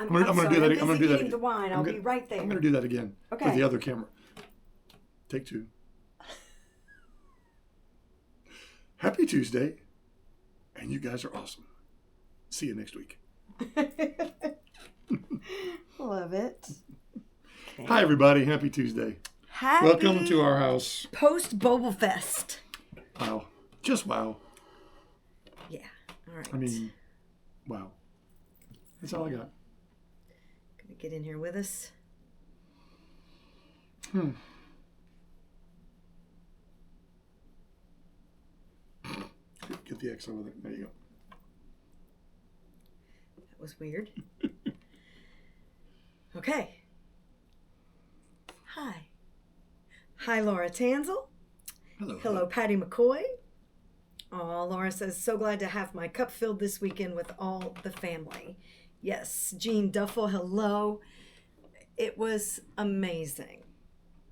I'm going to do that. I'm going to do that. The wine. I'll be right there. I'm going to do that again for the other camera. Take 2. Happy Tuesday, and you guys are awesome. See you next week. Love it. Okay. Hi, everybody. Happy Tuesday. Welcome to our house. Post BobalFest. Wow. Just wow. Yeah. All right. I mean, wow. That's all I got. Gonna get in here with us. Get the X over there. There you go. That was weird. Okay. Hi. Hi, Laura Tanzel. Hello, Patty McCoy. Oh, Laura says, so glad to have my cup filled this weekend with all the family. Yes, Jean Duffel, hello. It was amazing.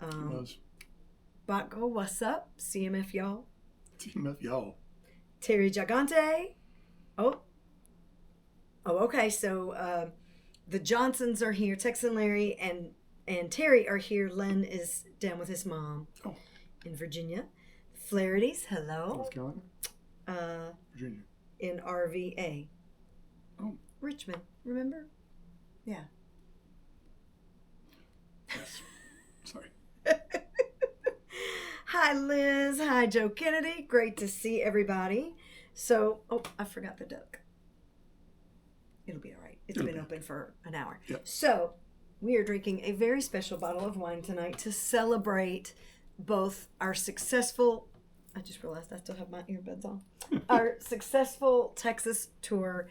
It was. Botko, what's up? CMF y'all. CMF y'all. Terry Gigante. Oh, okay. So the Johnsons are here. Tex and Larry and Terry are here. Len is down with his mom in Virginia. Flaherty's, hello. North Carolina? Virginia. In RVA. Oh. Richmond, remember? Yeah. Yes. Sorry. Hi, Liz. Hi, Joe Kennedy. Great to see everybody. So, I forgot the duck. It'll be all right. It's been open for an hour. Yep. So, we are drinking a very special bottle of wine tonight to celebrate both our successful, I just realized I still have my earbuds on, our successful Texas tour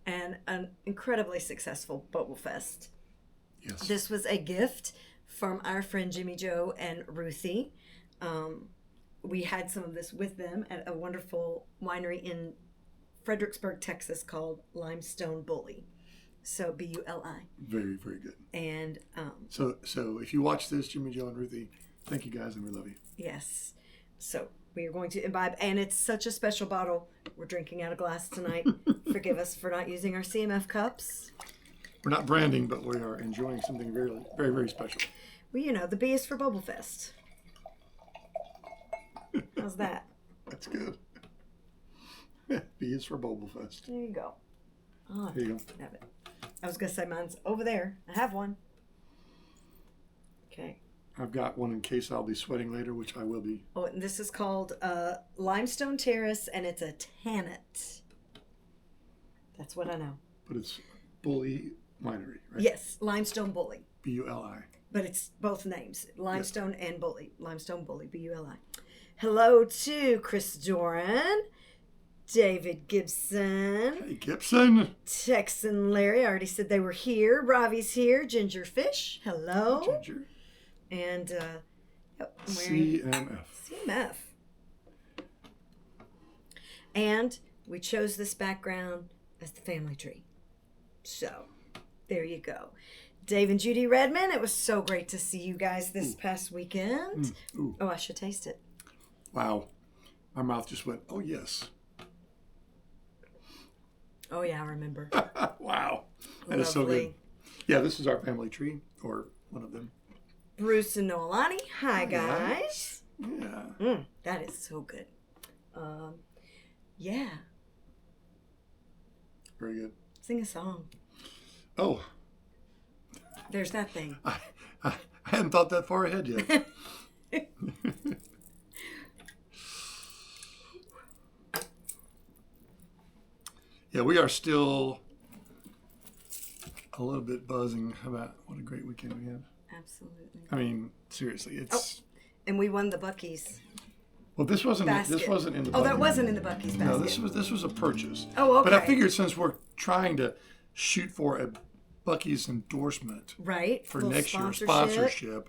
and an incredibly successful BobalFest. Yes. This was a gift from our friend Jimmie Joe and Ruthie. We had some of this with them at a wonderful winery in Fredericksburg, Texas called Limestone Buli. So Buli. Very, very good. And so if you watch this, Jimmie Joe and Ruthie, thank you guys and we love you. Yes. So we are going to imbibe, and it's such a special bottle. We're drinking out of glass tonight. Forgive us for not using our CMF cups. We're not branding, but we are enjoying something very, very, very special. Well, the B is for BobalFest. How's that? That's good. B is for BobalFest. There you go. Oh, there you go. Have it. I was going to say mine's over there. I have one. Okay. I've got one in case I'll be sweating later, which I will be. Oh, and this is called Limestone Terrace, and it's a tannet. That's what I know. But it's Buli Winery, right? Yes, Limestone Buli. Buli. But it's both names, Limestone and Buli. Limestone Buli, Buli. Hello to Chris Doran, David Gibson. Hey, Gibson. Tex and Larry, I already said they were here. Ravi's here. Ginger Fish, hello. Hey, Ginger. And CMF. CMF. And we chose this background as the family tree. So, there you go. Dave and Judy Redman, it was so great to see you guys this past weekend. Oh, I should taste it. Wow. My mouth just went, oh, yes. Oh, yeah, I remember. Wow. That is so good. Yeah, this is our family tree, or one of them. Bruce and Noelani. Hi, guys. Yeah. That is so good. Yeah. Very good. Sing a song. Oh. There's that thing. I hadn't thought that far ahead yet. Yeah, we are still a little bit buzzing about what a great weekend we had. Absolutely. I mean, seriously, it's. Oh, and we won the Buc-ee's. Well, this wasn't. Basket. This wasn't in the. Oh, that wasn't in the Buc-ee's basket. No, this was a purchase. Oh, okay. But I figured since we're trying to shoot for a Buc-ee's endorsement, right, for next year's sponsorship,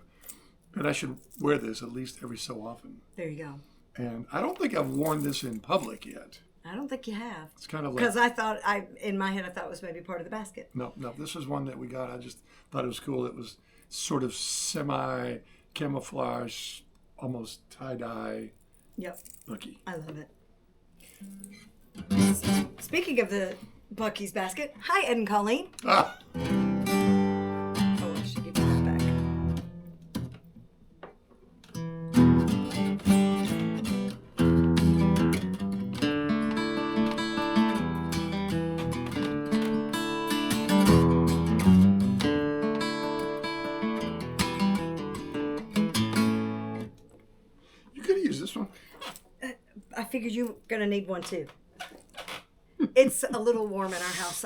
that I should wear this at least every so often. There you go. And I don't think I've worn this in public yet. I don't think you have. It's kind of like... Because in my head, I thought it was maybe part of the basket. No, this is one that we got. I just thought it was cool. It was sort of semi-camouflage, almost tie-dye. Yep. Bucky. I love it. Speaking of the Buc-ee's basket, hi, Ed and Colleen. Ah. figured you were going to need one too. It's a little warm in our house.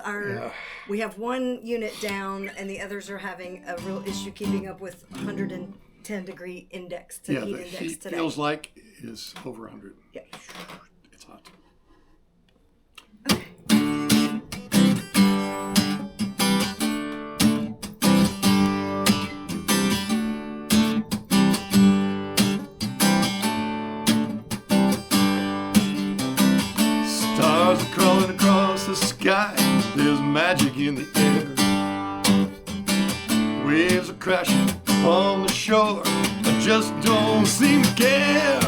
We have one unit down, and the others are having a real issue keeping up with 110-degree index to Yeah, heat the index heat today. feels like is over 100. Yeah. It's hot. Stars are crawling across the sky. There's magic in the air. Waves are crashing on the shore. I just don't seem to care.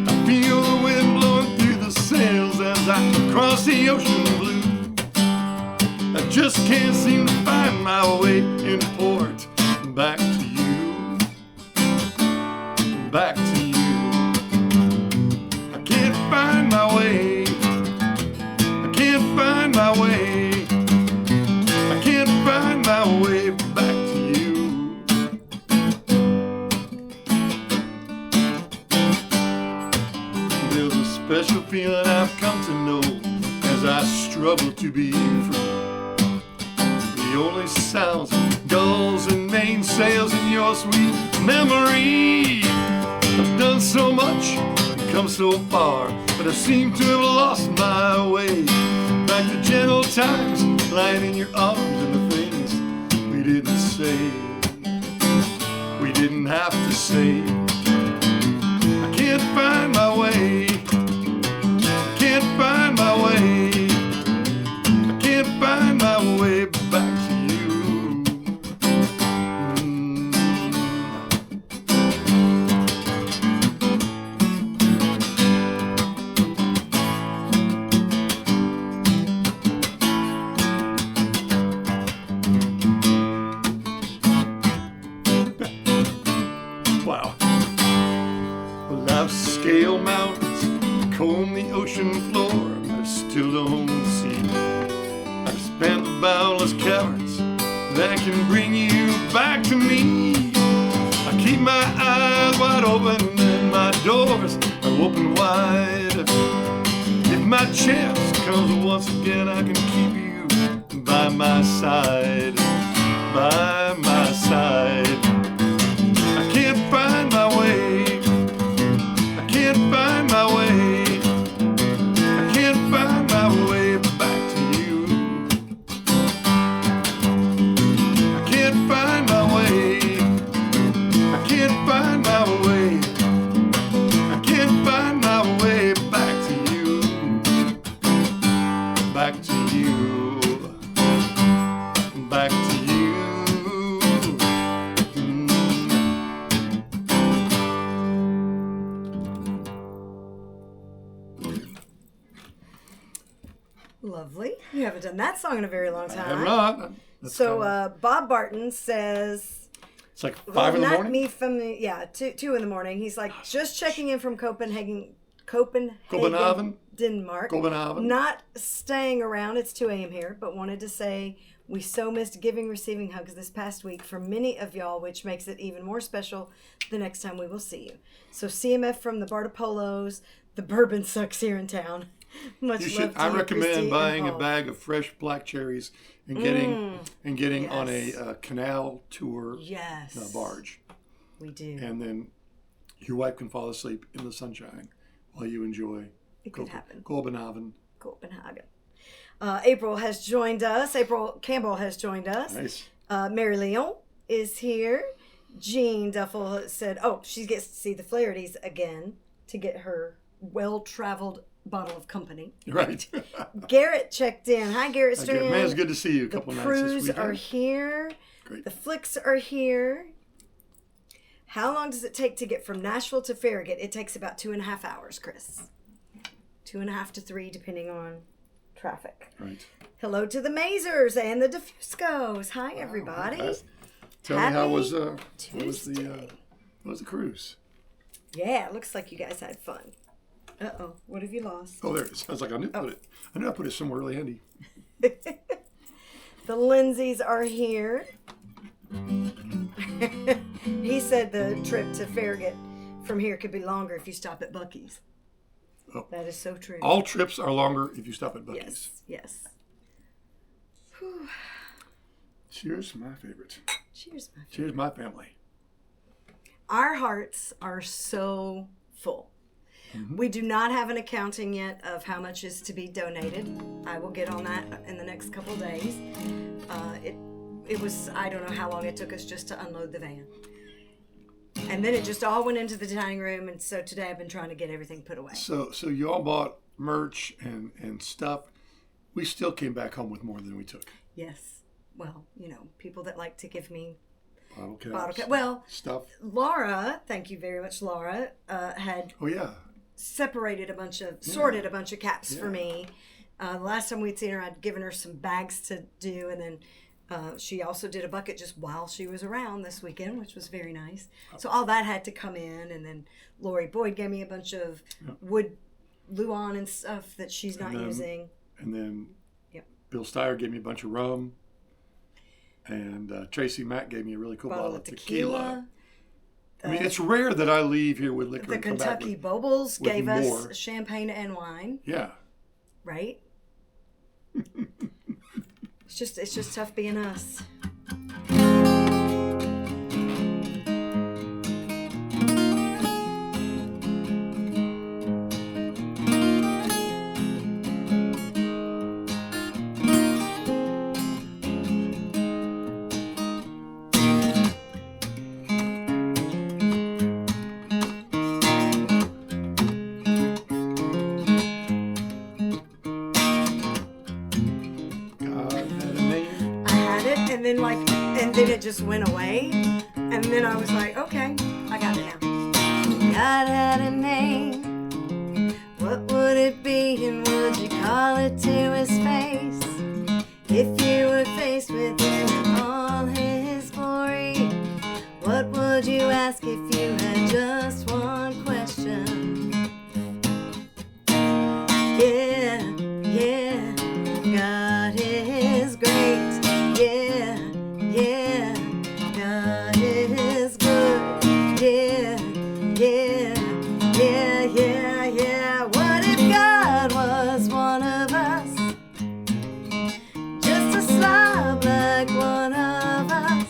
I feel the wind blowing through the sails as I cross the ocean blue. I just can't seem to find my way in port. Back to you. Back to you. I can't find my way. I can't find my way. I can't find my way back to you. There's a special feeling I've come to know as I struggle to be free. The only sounds, gulls and mainsails in your sweet memory. I've done so much, come so far, but I seem to have lost my way. Back to gentle times, lying in your arms and the things we didn't say. We didn't have to say. I can't find my way. I can't find my way. I can't find my way back to you. Wow. Well, I've scaled mountains, combed the ocean floor, but I still don't see. I've spanned the boundless caverns that can bring you back to me. I keep my eyes wide open and my doors are open wide. If my chance comes once again, I can keep you by my side, by my side. I can't find my way. I can't find my way. I can't find my way back to you. I can't find my way. I can't find my way. I can't find my way back to you. Back to you. Back to you. Lovely. You haven't done that song in a very long I time. have not. That's So kinda- Bob Barton says, it's like 5 in the not morning. me from the, 2 in the morning. He's like, just checking in from Copenhagen, Copenhagen? Denmark. Copenhagen. Not staying around. It's 2 a.m. here, but wanted to say we so missed giving, receiving hugs this past week from many of y'all, which makes it even more special the next time we will see you. So CMF from the Bartopolos. The bourbon sucks here in town. Much You love should. to I you, recommend Christy and buying a Paul. bag of fresh black cherries and getting on Yes. a canal tour Yes. barge, We do. and then your wife can fall asleep in the sunshine while you enjoy. It could happen. Copenhagen. Copenhagen. April has joined us. April Campbell has joined us. Nice. Mary Leon is here. Jean Duffel said, she gets to see the Flahertys again to get her well-traveled bottle of company. Right. Garrett checked in. Hi, Garrett Strand. Man, it's good to see you a The couple nights Crews this weekend. are here. Great. The Flicks are here. How long does it take to get from Nashville to Farragut? It takes about 2.5 hours, Chris. 2.5 to 3, depending on traffic. Right. Hello to the Mazers and the Diffuscos. Hi, everybody. Nice. Tell me how was the Tuesday. how was the cruise? Yeah, it looks like you guys had fun. Uh-oh, what have you lost? Oh, there it is. I was like, I knew I put it somewhere really handy. The Lindsays are here. He said the trip to Farragut from here could be longer if you stop at Buc-ee's. Oh, That is so true. all trips are longer if you stop at Buc-ee's. Yes. Whew. Cheers, my favorite. Cheers, my Cheers, my family. Our hearts are so full. We do not have an accounting yet of how much is to be donated. I will get on that in the next couple of days. It was, I don't know how long it took us just to unload the van. And then it just all went into the dining room, and so today I've been trying to get everything put away. So you all bought merch and stuff. We still came back home with more than we took. Yes. Well, you know, people that like to give me Bottle caps. Well, stuff. Laura, thank you very much, Laura, had separated sorted a bunch of caps for me. The last time we'd seen her, I'd given her some bags to do, and then she also did a bucket just while she was around this weekend, which was very nice. So all that had to come in, and then Lori Boyd gave me a bunch of wood Luan and stuff that she's not using. And then Bill Steyer gave me a bunch of rum, and Tracy Mack gave me a really cool bottle of tequila. I mean, it's rare that I leave here with liquor. The and come Kentucky back Bobals gave more. us champagne and wine. Yeah. Right? It's just tough being us. And then it just went away. And then I was like, okay, I got it now. God had a name. What would it be, and would you call it to his face? If you were faced with him in all his glory, what would you ask if you had just one question? Yeah, God is great. Yeah, God is good. Yeah. What if God was one of us? Just a slob like one of us.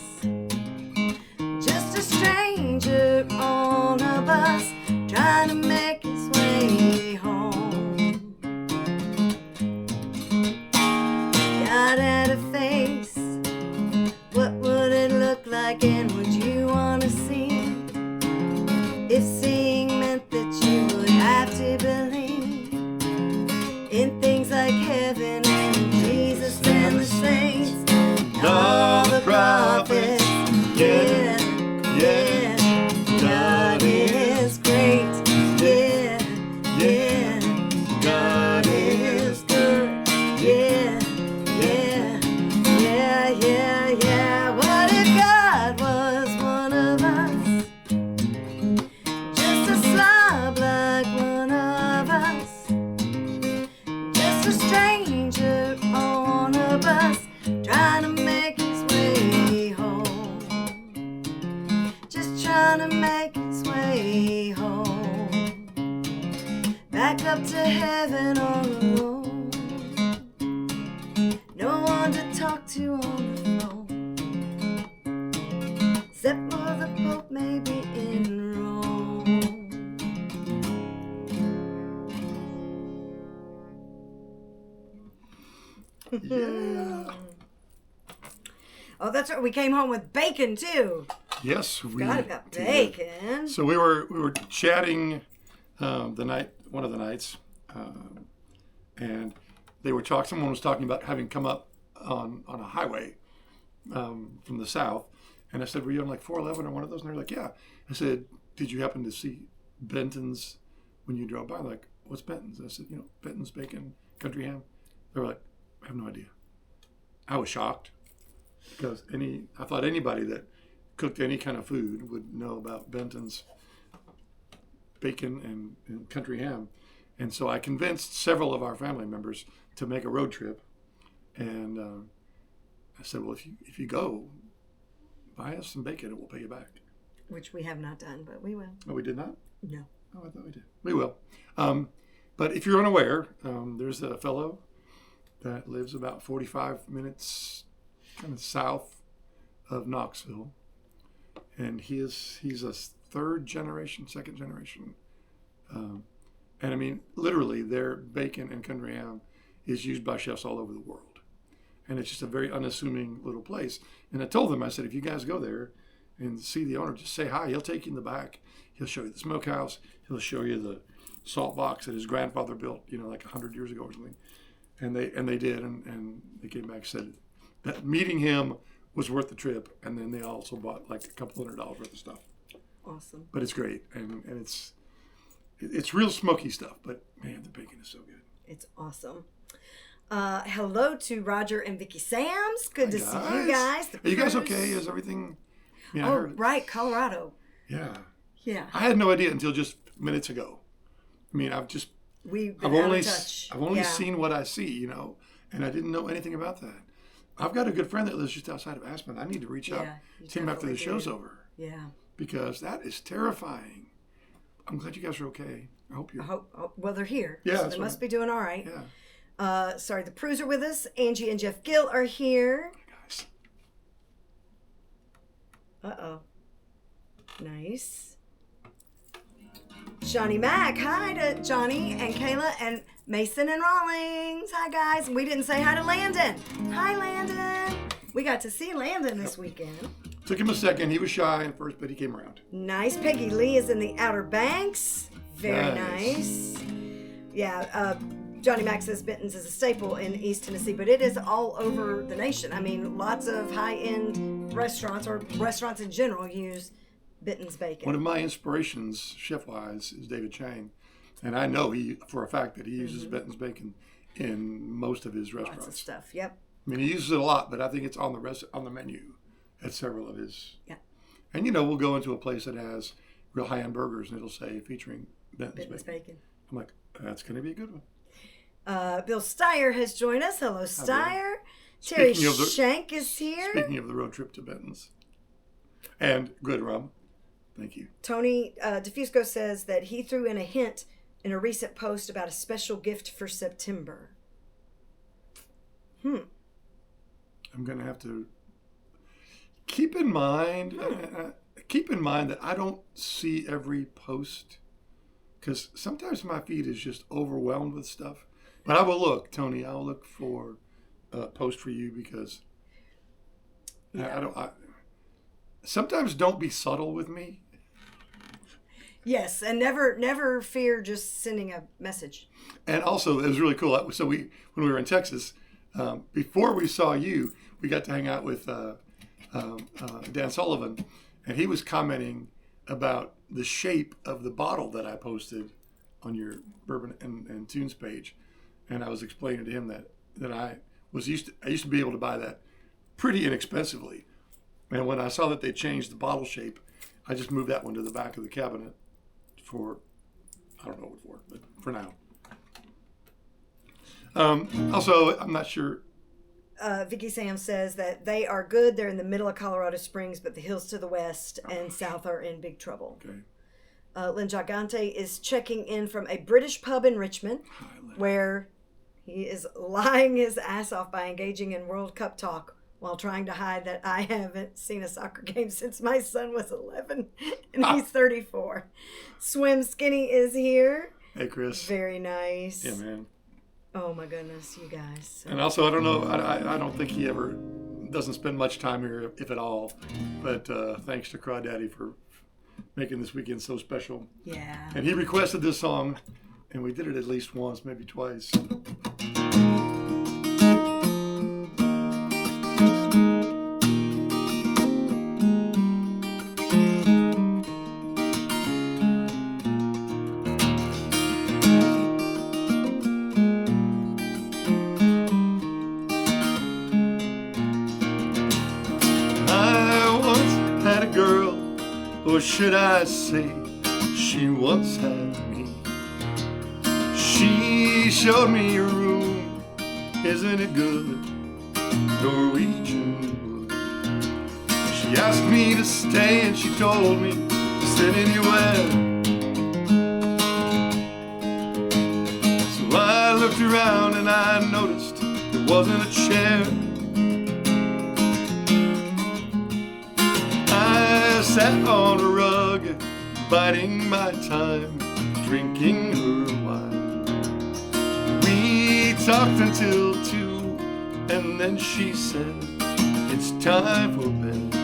Just a stranger on a bus trying to make his way home. God had a face. What would it look like, and would you want to see? If seeing meant that you would have to believe in things like heaven and Jesus and the saints and all the prophets. Yeah. God is great. Yeah. God is good. Yeah. What if God was one of us? Just a slob like one of us. Just a stranger on a bus trying to make his way home. Just trying to make his way home. Back up to heaven all alone. No one to talk to on the phone, except for the Pope maybe in Rome. Yeah. Oh, that's right. We came home with bacon too. Yes, we got bacon. So we were chatting one of the nights, and they were talking. Someone was talking about having come up on a highway from the south, and I said, "Were you on like 411 or one of those?" And they're like, "Yeah." I said, "Did you happen to see Benton's when you drove by?" Like, "What's Benton's?" I said, "Benton's bacon, country ham." They were like, "I have no idea." I was shocked because I thought anybody that cooked any kind of food would know about Benton's bacon and country ham. And so I convinced several of our family members to make a road trip. And I said, well, if you go, buy us some bacon and we'll pay you back. Which we have not done, but we will. Oh, we did not? No. Oh, I thought we did. We will. But if you're unaware, there's a fellow that lives about 45 minutes kind of south of Knoxville. And he's a second generation. And I mean, literally, their bacon and country ham is used by chefs all over the world. And it's just a very unassuming little place. And I told them, I said, if you guys go there and see the owner, just say hi. He'll take you in the back. He'll show you the smokehouse. He'll show you the salt box that his grandfather built, like 100 years ago or something. And they did, and they came back and said that meeting him was worth the trip. And then they also bought like a couple $100 worth of stuff. Awesome. But it's great, and it's real smoky stuff. But man, the bacon is so good. It's awesome. Hello to Roger and Vicky Sams. Good to see you guys. Are you guys okay? Is everything? Yeah, right, Colorado. Yeah. Yeah. I had no idea until just minutes ago. I mean, I've only seen what I see, and I didn't know anything about that. I've got a good friend that lives just outside of Aspen. I need to reach out to him after the show's over. Yeah. Because that is terrifying. I'm glad you guys are okay. I hope you're. Well, they're here. Yeah. So they must be doing all right. Yeah. Sorry, the Proos are with us. Angie and Jeff Gill are here. Guys. Uh-oh. Nice. Johnny Mac. Hi to Johnny and Kayla and Mason and Rawlings. Hi, guys. We didn't say hi to Landon. Hi, Landon. We got to see Landon this weekend. Took him a second. He was shy at first, but he came around. Nice. Peggy Lee is in the Outer Banks. Very nice. Yeah, Johnny Mac says Benton's is a staple in East Tennessee, but it is all over the nation. I mean, lots of high-end restaurants or restaurants in general use Benton's bacon. One of my inspirations, chef-wise, is David Chang. And I know for a fact that he uses Benton's bacon in most of his restaurants. Lots of stuff, yep. I mean, he uses it a lot, but I think it's on the menu at several of his. Yeah. And we'll go into a place that has real high-end burgers, and it'll say featuring Benton's bacon. I'm like, that's going to be a good one. Bill Steyer has joined us. Hello, Steyer. Terry Shank is here. Speaking of the road trip to Benton's. And good rum. Thank you. Tony DeFusco says that he threw in a hint in a recent post about a special gift for September. I'm going to have to keep in mind that I don't see every post because sometimes my feed is just overwhelmed with stuff. But I will look, Tony. I'll look for a post for you because sometimes don't be subtle with me. Yes, and never fear just sending a message. And also, it was really cool. So when we were in Texas, before we saw you, we got to hang out with Dan Sullivan, and he was commenting about the shape of the bottle that I posted on your Bourbon and Tunes page. And I was explaining to him that I used to be able to buy that pretty inexpensively. And when I saw that they changed the bottle shape, I just moved that one to the back of the cabinet for, I don't know what for, but for now. Also, I'm not sure. Vicky Sam says that they are good. They're in the middle of Colorado Springs, but the hills to the west and south are in big trouble. Okay. Lynn Gigante is checking in from a British pub in Richmond, where he is lying his ass off by engaging in World Cup talk while trying to hide that I haven't seen a soccer game since my son was 11 and he's 34. Swim Skinny is here. Hey, Chris. Very nice. Yeah, man. Oh, my goodness, you guys. And also, I don't know, I don't think he ever doesn't spend much time here, if at all. But thanks to Crawdaddy for making this weekend so special. Yeah. And he requested this song, and we did it at least once, maybe twice. Or should I say, she once had me. She showed me your room, isn't it good? Norwegian wood. She asked me to stay and she told me to sit anywhere. looked around and I noticed there wasn't a chair. I sat on a rug, biding my time, drinking her wine. We talked until 2, and then she said, it's time for bed.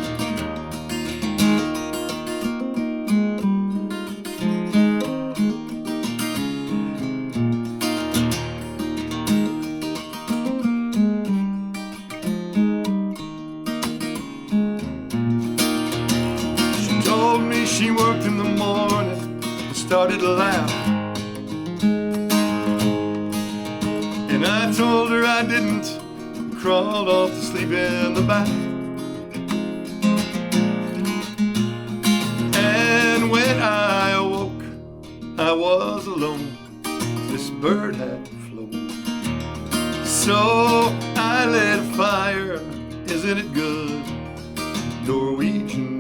She worked in the morning and started to laugh. And I told her I didn't, crawled off to sleep in the bath. And when I awoke, I was alone. This bird had flown. So I lit a fire, isn't it good? Norwegian.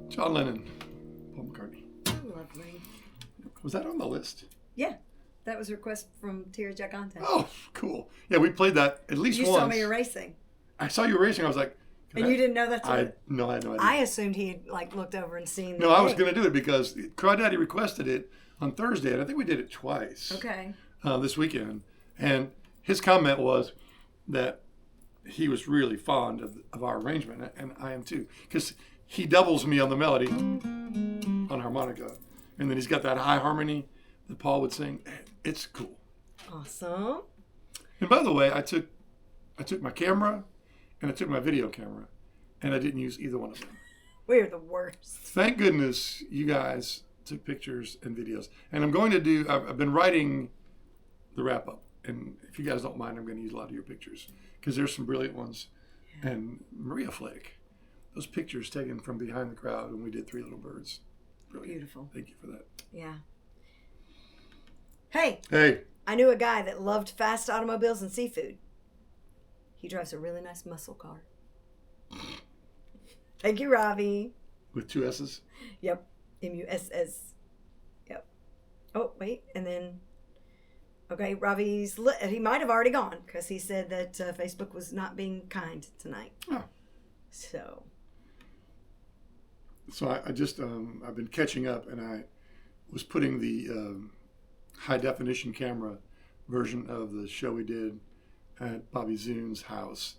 John Lennon, Paul McCartney. Lovely. Was that on the list? Yeah, that was a request from Tira Gigante. Oh, cool. Yeah, we played that at least You once. saw me racing. I saw you racing. I was like... And you didn't know that's what... I had no idea. I assumed he had looked over and seen No, I was going to do it because Crawdaddy requested it on Thursday, and I think we did it twice. Okay. This weekend. And his comment was that he was really fond of our arrangement, and I am too. Because he doubles me on the melody on harmonica. And then he's got that high harmony that Paul would sing. It's cool. Awesome. And by the way, I took my camera and I took my video camera, and I didn't use either one of them. We're the worst. Thank goodness you guys took pictures and videos. And I'm going to do, I've been writing the wrap up. And if you guys don't mind, I'm going to use a lot of your pictures because there's some brilliant ones. Yeah. And Maria Flake, those pictures taken from behind the crowd when we did Three Little Birds. Brilliant. Beautiful. Thank you for that. Yeah. Hey. Hey. I knew a guy that loved fast automobiles and seafood. He drives a really nice muscle car. Thank you, Ravi. With 2 S's? Yep. M-U-S-S. Yep. Oh, wait. And then, okay, Ravi's, he might have already gone because he said that Facebook was not being kind tonight. Oh. So I just, I've been catching up, and I was putting the high definition camera version of the show we did at Bobby Zune's house.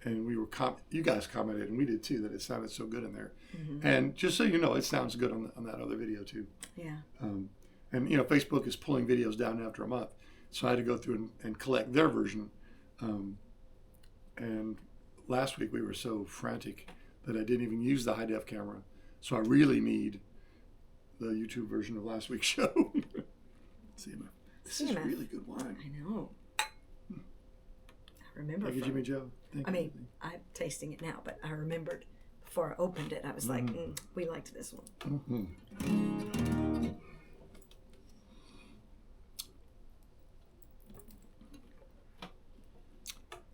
And we were, you guys commented, and we did too, that it sounded so good in there. Mm-hmm. And just so you know, it sounds good on that other video too. Yeah. And you know, Facebook is pulling videos down after a month. So I had to go through and collect their version. And last week we were so frantic that I didn't even use the high def camera. So I really need the YouTube version of last week's show. This is really good wine. I know. I remember. Thank you, Jimmie Joe. Thank you. I'm tasting it now, but I remembered before I opened it. I was like, we liked this one. Mm-hmm.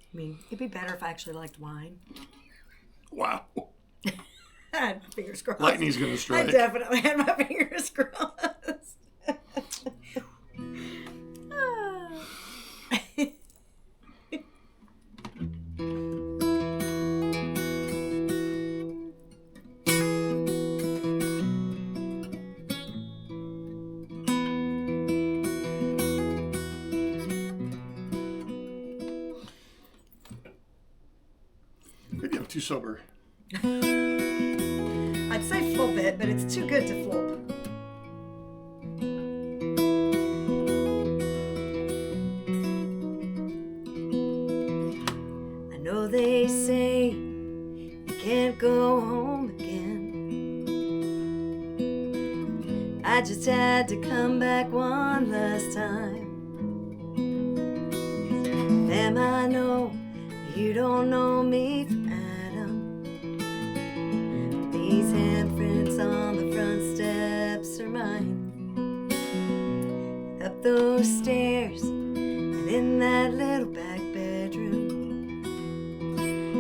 I mean, it'd be better if I actually liked wine. Wow. I had my fingers crossed. Lightning's going to strike. I definitely had my fingers crossed. Maybe I'm too sober. I'd say flop it, but it's too good to flop. I know they say you can't go home again. I just had to come back one last time. Them I know, you don't know me from Adam. These handprints on the front steps are mine. up those stairs, and in that little back bedroom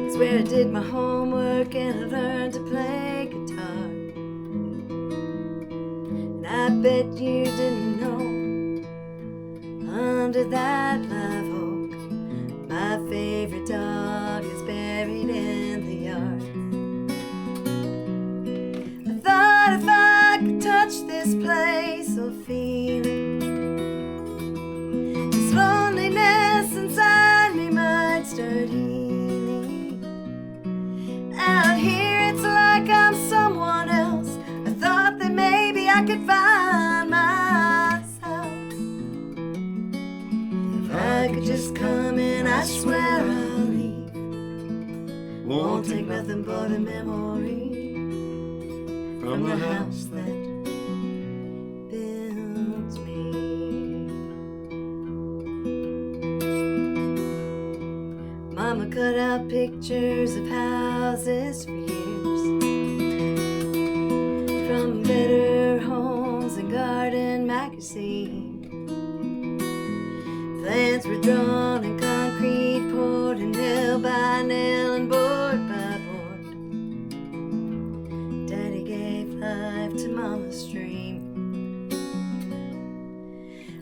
is where I did my homework and I learned to play guitar. And I bet you didn't know, under that live oak, my favorite dog is buried in the yard. I thought if I could touch this place or feel it, this loneliness inside me might start healing. Out here it's like I'm someone else. I thought that maybe I could find myself. If I could just come in, I swear I'll leave. Won't take nothing but a memory from the house that built me. Mama cut out pictures of houses for years, from Better Homes and Garden magazine. Plans were drawn and concrete poured and nail by nail and board by board. Daddy gave life to Mama's dream.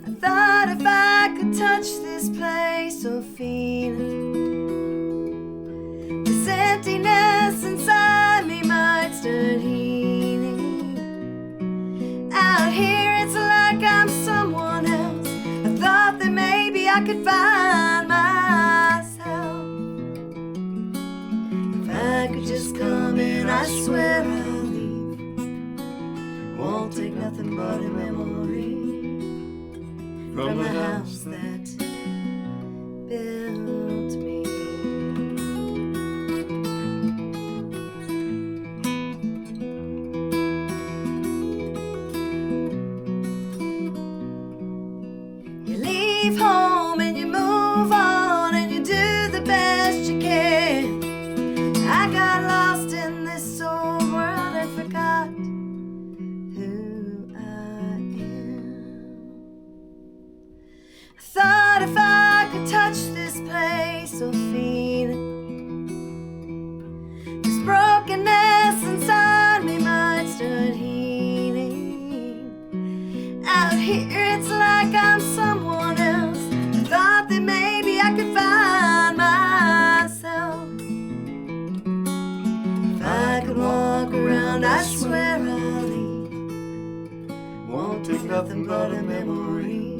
I thought if I could touch this place or feel it, this emptiness inside me might start healing. Out here it's like I'm someone else. I thought that maybe I could find myself. If I could just come in, I swear I'll leave. Won't take nothing but a memory from the house that built me. You leave home and you move on and you do the best you can. I got lost in this old world and forgot who I am. I thought if I could touch this place or feel it, this brokenness inside me might start healing. Out here it's like I'm someone else. I thought that maybe I could find myself. If I could walk around, I swear I'll leave. Won't take nothing but a memory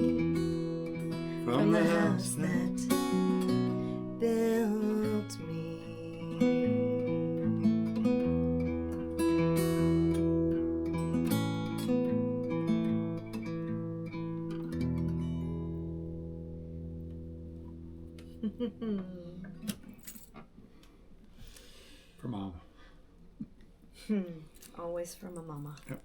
from the house that built me. For Mom. Always from a mama. Yep.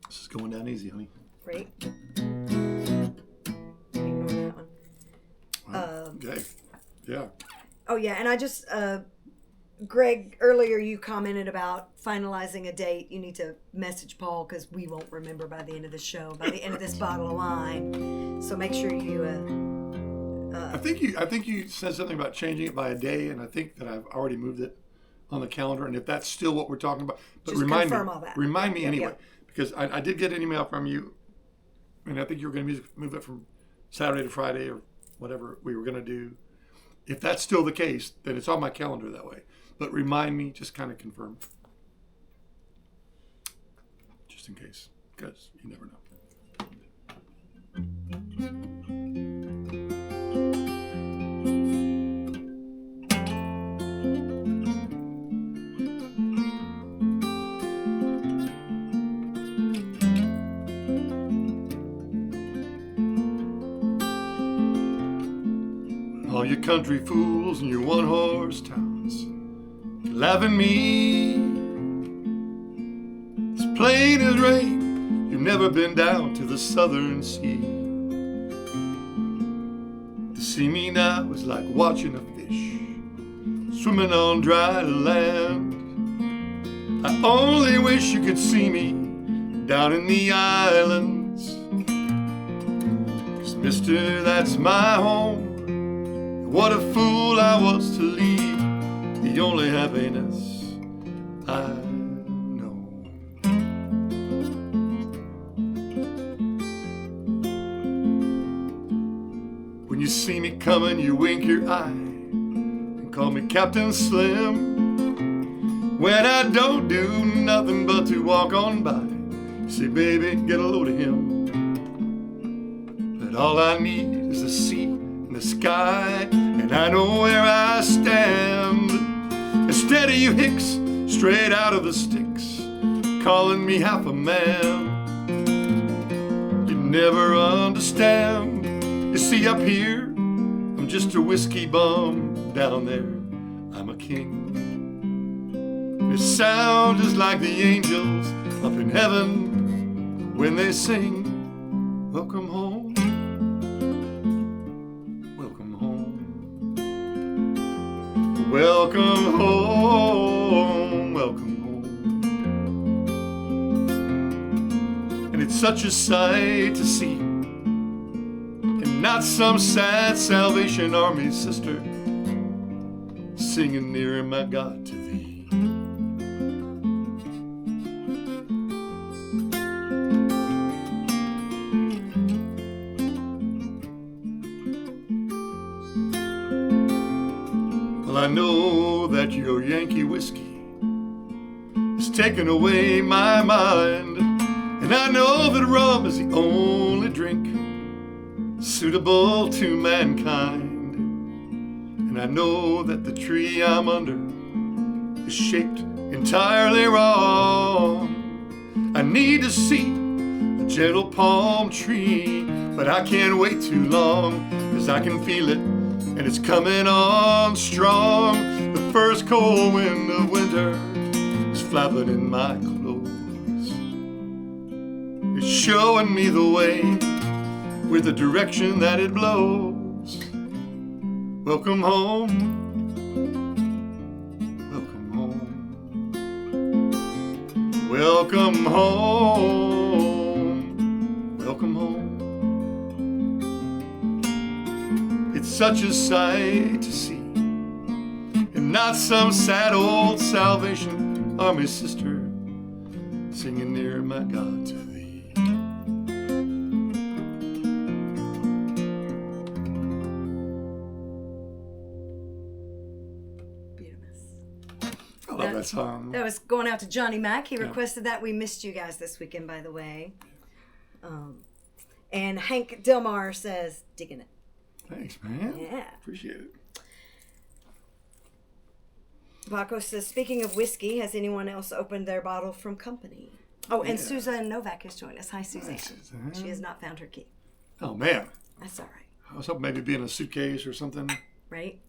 This is going down easy, honey. Right? Ignore that one. Wow. Okay. Yeah. Oh yeah, and I just Greg, earlier you commented about finalizing a date. You need to message Paul because we won't remember by the end of the show, by the end of this bottle of wine. So make sure you. I think you said something about changing it by a day, and I think that I've already moved it on the calendar. And if that's still what we're talking about, but just confirm all that. Remind me anyway, Yep. because I did get an email from you, and I think you were going to move it from Saturday to Friday or whatever we were going to do. If that's still the case, then it's on my calendar that way. But remind me, just kind of confirm. Just in case, because you never know. All you country fools and your one-horse towns laughing me. It's plain as rain, you've never been down to the southern sea. To see me now is like watching a fish swimming on dry land. I only wish you could see me down in the islands. 'Cause mister, that's my home. What a fool I was to leave the only happiness I know. When you see me coming, you wink your eye and call me Captain Slim. When I don't do nothing but to walk on by, you say, baby, get a load of him. But all I need is a seat in the sky, and I know where I stand. Instead of you hicks straight out of the sticks, calling me half a man. You never understand. You see, up here, I'm just a whiskey bum. Down there, I'm a king. It sounds just like the angels up in heaven when they sing, welcome home, welcome home, welcome home, welcome home. And it's such a sight to see, and not some sad Salvation Army sister singing near my God to thee. Well, I know that your Yankee whiskey has taken away my mind, and I know that rum is the only drink suitable to mankind. And I know that the tree I'm under is shaped entirely wrong. I need to see a gentle palm tree, but I can't wait too long, 'cause I can feel it, and it's coming on strong. The first cold wind of winter is flapping in my clothes. It's showing me the way with the direction that it blows. Welcome home, welcome home, welcome home, welcome home. It's such a sight to see, and not some sad old Salvation Army sister singing near my God to thee. I love that song. That was going out to Johnny Mac. He requested that. We missed you guys this weekend, by the way. And Hank Delmar says, digging it. Thanks, man. Yeah. Appreciate it. Baco says, speaking of whiskey, has anyone else opened their bottle from company? Oh, and Suzanne Novak has joined us. Hi, Suzanne. Hi, Suzanne. She has not found her key. Oh, man. That's all right. I was hoping maybe it'd be in a suitcase or something. Right?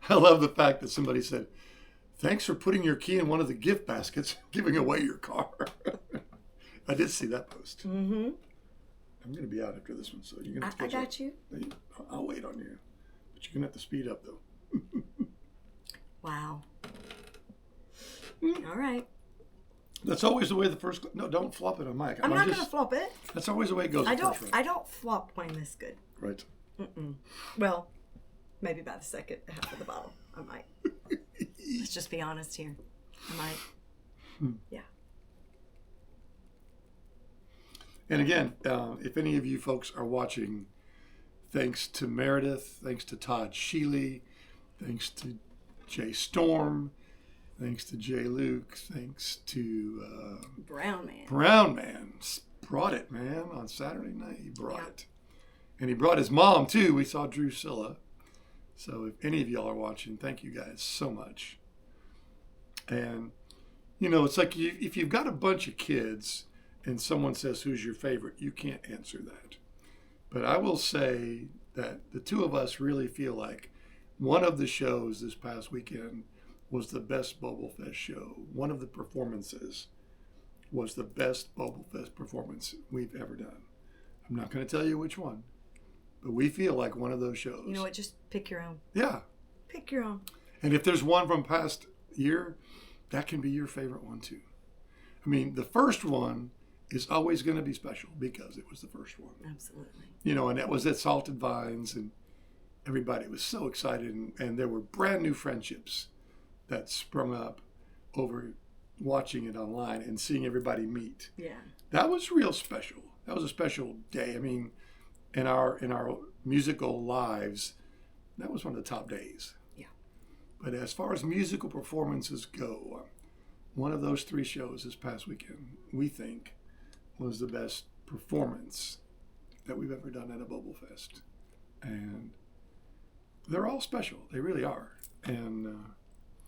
I love the fact that somebody said, thanks for putting your key in one of the gift baskets, giving away your car. I did see that post. Mm-hmm. I'm going to be out after this one, so you're going to have to I catch got up. you. I'll wait on you. But you're going to have to speed up, though. Wow. All right. That's always the way the first... No, don't flop it on Mike. I'm not going to flop it. That's always the way it goes. I don't flop wine this good. Right. Mm-mm. Well, maybe by the second half of the bottle, I might. Let's just be honest here. I might. Yeah. And again, if any of you folks are watching, thanks to Meredith, thanks to Todd Sheely, thanks to Jay Storm, thanks to Jay Luke, thanks to Brown Man. Brown Man. Brought it, man, on Saturday night. He brought it. And he brought his mom, too. We saw Drusilla. So if any of y'all are watching, thank you guys so much. And, you know, it's like if you've got a bunch of kids and someone says, who's your favorite? You can't answer that. But I will say that the two of us really feel like one of the shows this past weekend was the best BobalFest show. One of the performances was the best BobalFest performance we've ever done. I'm not going to tell you which one, but we feel like one of those shows. You know what? Just pick your own. Yeah. Pick your own. And if there's one from past year, that can be your favorite one too. I mean, the first one is always going to be special because it was the first one. Absolutely. You know, and that was at Salted Vines, and everybody was so excited, and there were brand new friendships that sprung up over watching it online and seeing everybody meet. Yeah. That was real special. That was a special day. I mean, in our musical lives, that was one of the top days. Yeah. But as far as musical performances go, one of those 3 shows this past weekend, we think, was the best performance that we've ever done at a BobalFest. And they're all special. They really are. And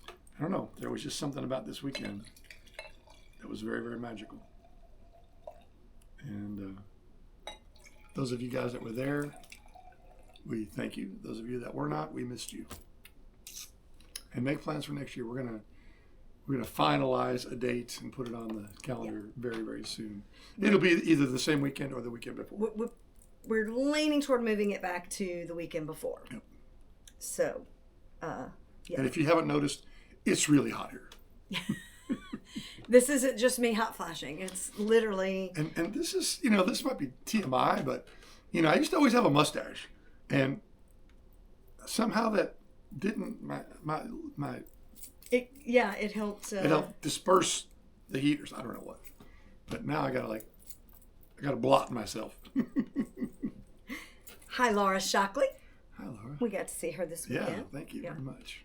I don't know. There was just something about this weekend that was very, very magical. And those of you guys that were there, we thank you. Those of you that were not, we missed you. And make plans for next year. We're gonna finalize a date and put it on the calendar very, very soon. It'll be either the same weekend or the weekend before. We're leaning toward moving it back to the weekend before. Yep. So, yeah. And if you haven't noticed, it's really hot here. This isn't just me hot flashing. It's literally. And this is, this might be TMI, but, I used to always have a mustache. And somehow that didn't, it helped. It helped disperse the heaters. I don't know what. But now I gotta blot myself. Hi, Laura Shockley. Hi, Laura. We got to see her this weekend. Yeah, thank you very much.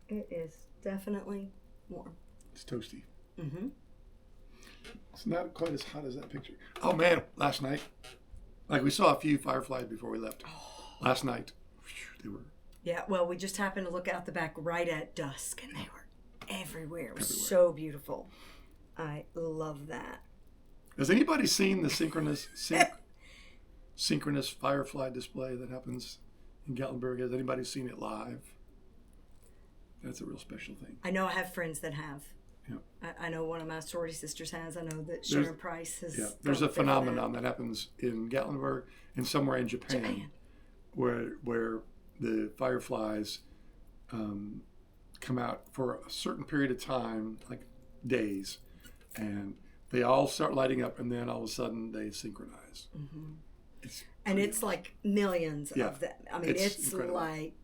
It is definitely warm. It's toasty. Mm-hmm. It's not quite as hot as that picture. Oh man, last night, we saw a few fireflies before we left. Last night, they were. Yeah, well, we just happened to look out the back right at dusk, and they were everywhere. It was so beautiful. I love that. Has anybody seen the synchronous firefly display that happens in Gatlinburg? Has anybody seen it live? That's a real special thing. I know I have friends that have. Yeah. I know one of my sorority sisters has. I know that Sharon Price has. Yeah, there's a phenomenon that happens in Gatlinburg and somewhere in Japan. Where the fireflies come out for a certain period of time, like days, and they all start lighting up, and then all of a sudden they synchronize. Mm-hmm. It's like millions of them. I mean, it's incredible. like,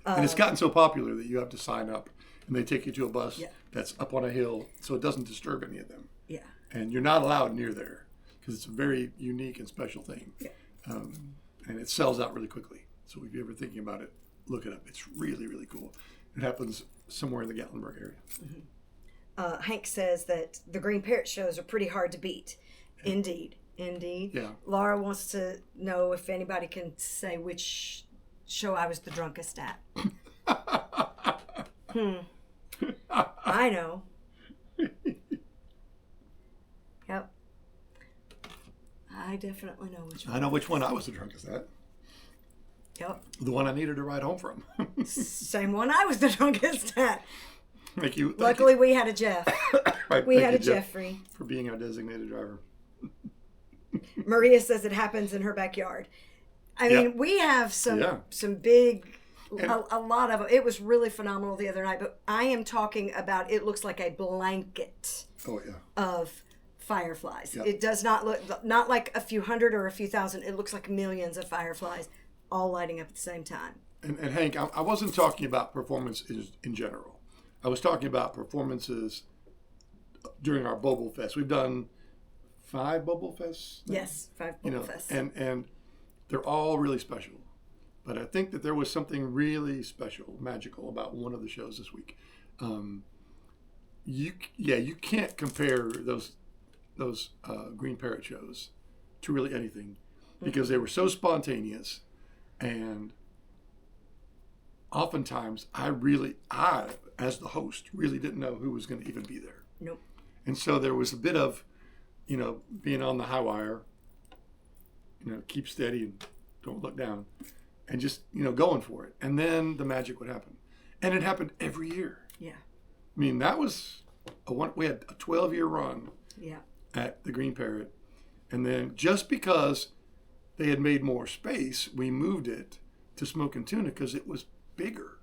and it's gotten so popular that you have to sign up, and they take you to a bus that's up on a hill, so it doesn't disturb any of them. Yeah. And you're not allowed near there because it's a very unique and special thing. Yeah. And it sells out really quickly. So if you're ever thinking about it, look it up. It's really, really cool. It happens somewhere in the Gatlinburg area. Mm-hmm. Hank says that the Green Parrot shows are pretty hard to beat. Yeah. Indeed. Yeah. Laura wants to know if anybody can say which show I was the drunkest at. I know. Yep. I definitely know which one. I know which one I was the drunkest at. Yep. The one I needed to ride home from. Same one I was the drunkest at. Luckily, we had a Jeff. We had a Jeffrey. For being our designated driver. Maria says it happens in her backyard. I mean, we have some big, a lot of them. It was really phenomenal the other night, but I am talking about it looks like a blanket of fireflies. Yep. It does not look, not like a few hundred or a few thousand. It looks like millions of fireflies all lighting up at the same time. And Hank, I wasn't talking about performances in general. I was talking about performances during our BobalFest. We've done 5 BobalFests. Yes, 5 BobalFests. And they're all really special. But I think that there was something really special, magical about one of the shows this week. You can't compare those Green Parrot shows to really anything because they were so spontaneous, and oftentimes I as the host really didn't know who was going to even be there. Nope. And so there was a bit of being on the high wire, keep steady and don't look down, and just going for it, and then the magic would happen. And it happened every year. Yeah. I mean, that was we had a 12-year run at the Green Parrot, and then just because they had made more space, we moved it to Smoke and Tuna because it was bigger.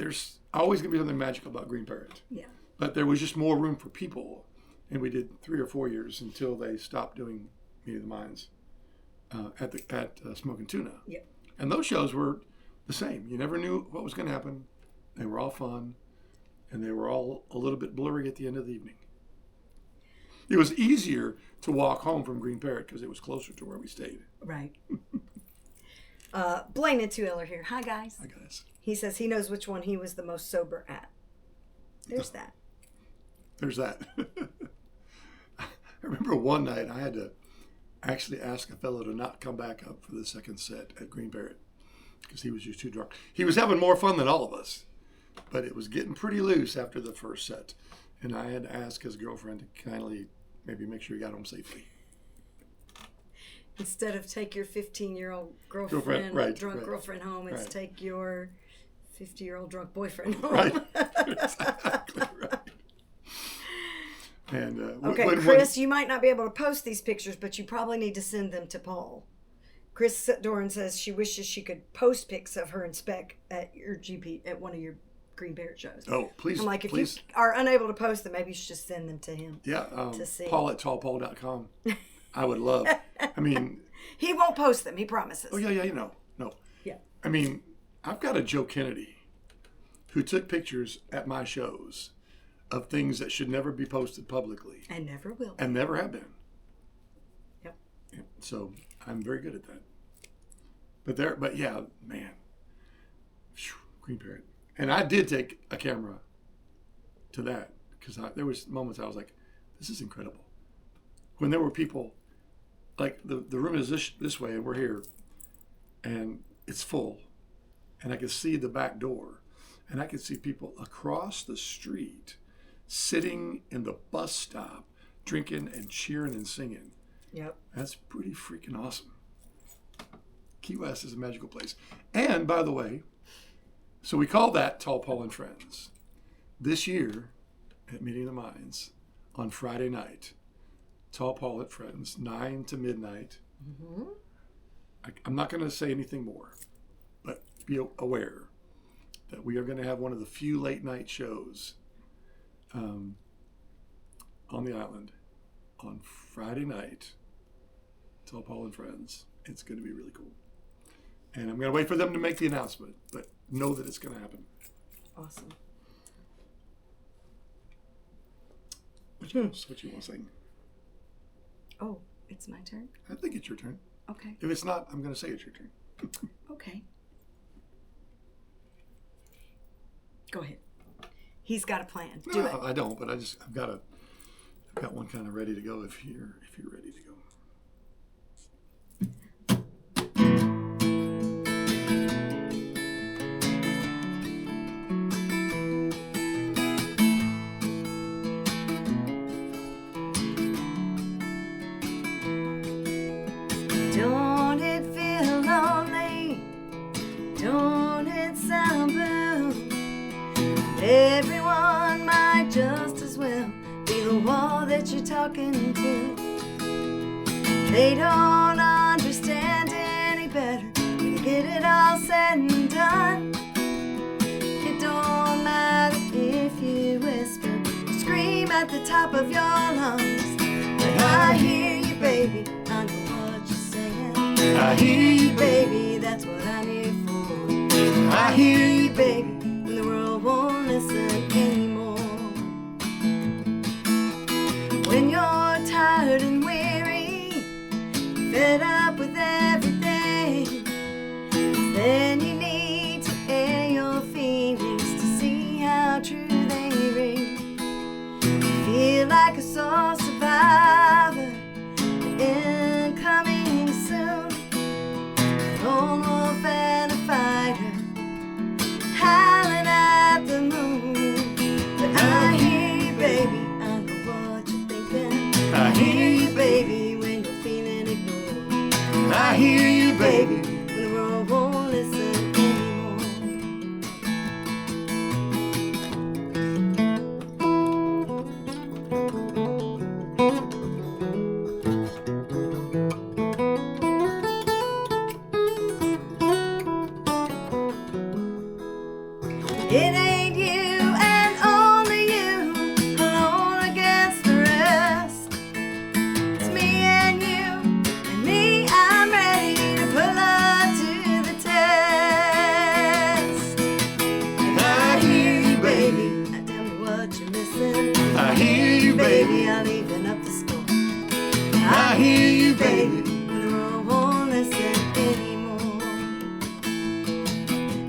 there's always going to be something magical about Green Parrot. Yeah. But there was just more room for people. And we did 3 or 4 years until they stopped doing Meeting the Minds at Smoking Tuna. Yep. And those shows were the same. You never knew what was going to happen. They were all fun. And they were all a little bit blurry at the end of the evening. It was easier to walk home from Green Parrot because it was closer to where we stayed. Right. Blaine and 2L are here. Hi, guys. Hi, guys. He says he knows which one he was the most sober at. There's that. There's that. I remember one night I had to actually ask a fellow to not come back up for the second set at Green Parrot because he was just too drunk. He was having more fun than all of us, but it was getting pretty loose after the first set. And I had to ask his girlfriend to kindly maybe make sure he got home safely. Instead of take your 15-year-old girlfriend, drunk girlfriend home, it's take your 50-year-old drunk boyfriend home. Right. Exactly right. And okay, Chris, you might not be able to post these pictures, but you probably need to send them to Paul. Chris Doran says she wishes she could post pics of her and Spec at your GP at one of your Green Parrot shows. Oh, please. I'm like, if please. you are unable to post them, maybe you should just send them to him. Yeah, to see. Paul@tallpaul.com. I would love. I mean, he won't post them. He promises. Oh yeah, you know, no. Yeah. I mean, I've got a Joe Kennedy who took pictures at my shows of things that should never be posted publicly. And never will. And never have been. Yep. Yeah, so I'm very good at that. But yeah, man. Whew, Green Parrot. And I did take a camera to that because there was moments I was like, this is incredible. When there were people, like the room is this way and we're here and it's full and I could see the back door and I could see people across the street sitting in the bus stop drinking and cheering and singing. Yep. That's pretty freaking awesome. Key West is a magical place. And by the way, so we call that Tall Paul and Friends. This year at Meeting the Minds on Friday night, Tall Paul at Friends, 9 to midnight. Mm-hmm. I'm not going to say anything more, but be aware that we are going to have one of the few late night shows on the island on Friday night. Tall Paul and Friends. It's going to be really cool. And I'm going to wait for them to make the announcement, but know that it's going to happen. Awesome. What you want to sing? Oh, it's my turn? I think it's your turn. Okay. If it's not, I'm going to say it's your turn. Okay. Go ahead. He's got a plan. Do it. I don't, but I've got one kind of ready to go if you're ready to go. Don't it feel lonely? Don't it sound blue? Everyone might just as well be the wall that you're talking to. They don't understand any better when you get it all said and done. It don't matter if you whisper or scream at the top of your lungs. But I hear you, baby, I know what you're saying. I hear you, baby, that's what I'm here for. I hear you, baby, when the world won't listen anymore. When you're tired and weary, fed up with everything, then you need to air your feelings to see how true they ring. Feel like a soul survivor, incoming soon. Lone wolf and a fighter, howling at the moon. But I hear you, baby, I know what you're thinking. I hear you, baby, when you're feeling ignored. I hear you, baby, when the world won't listen anymore. It hear you, baby, when the world won't listen anymore.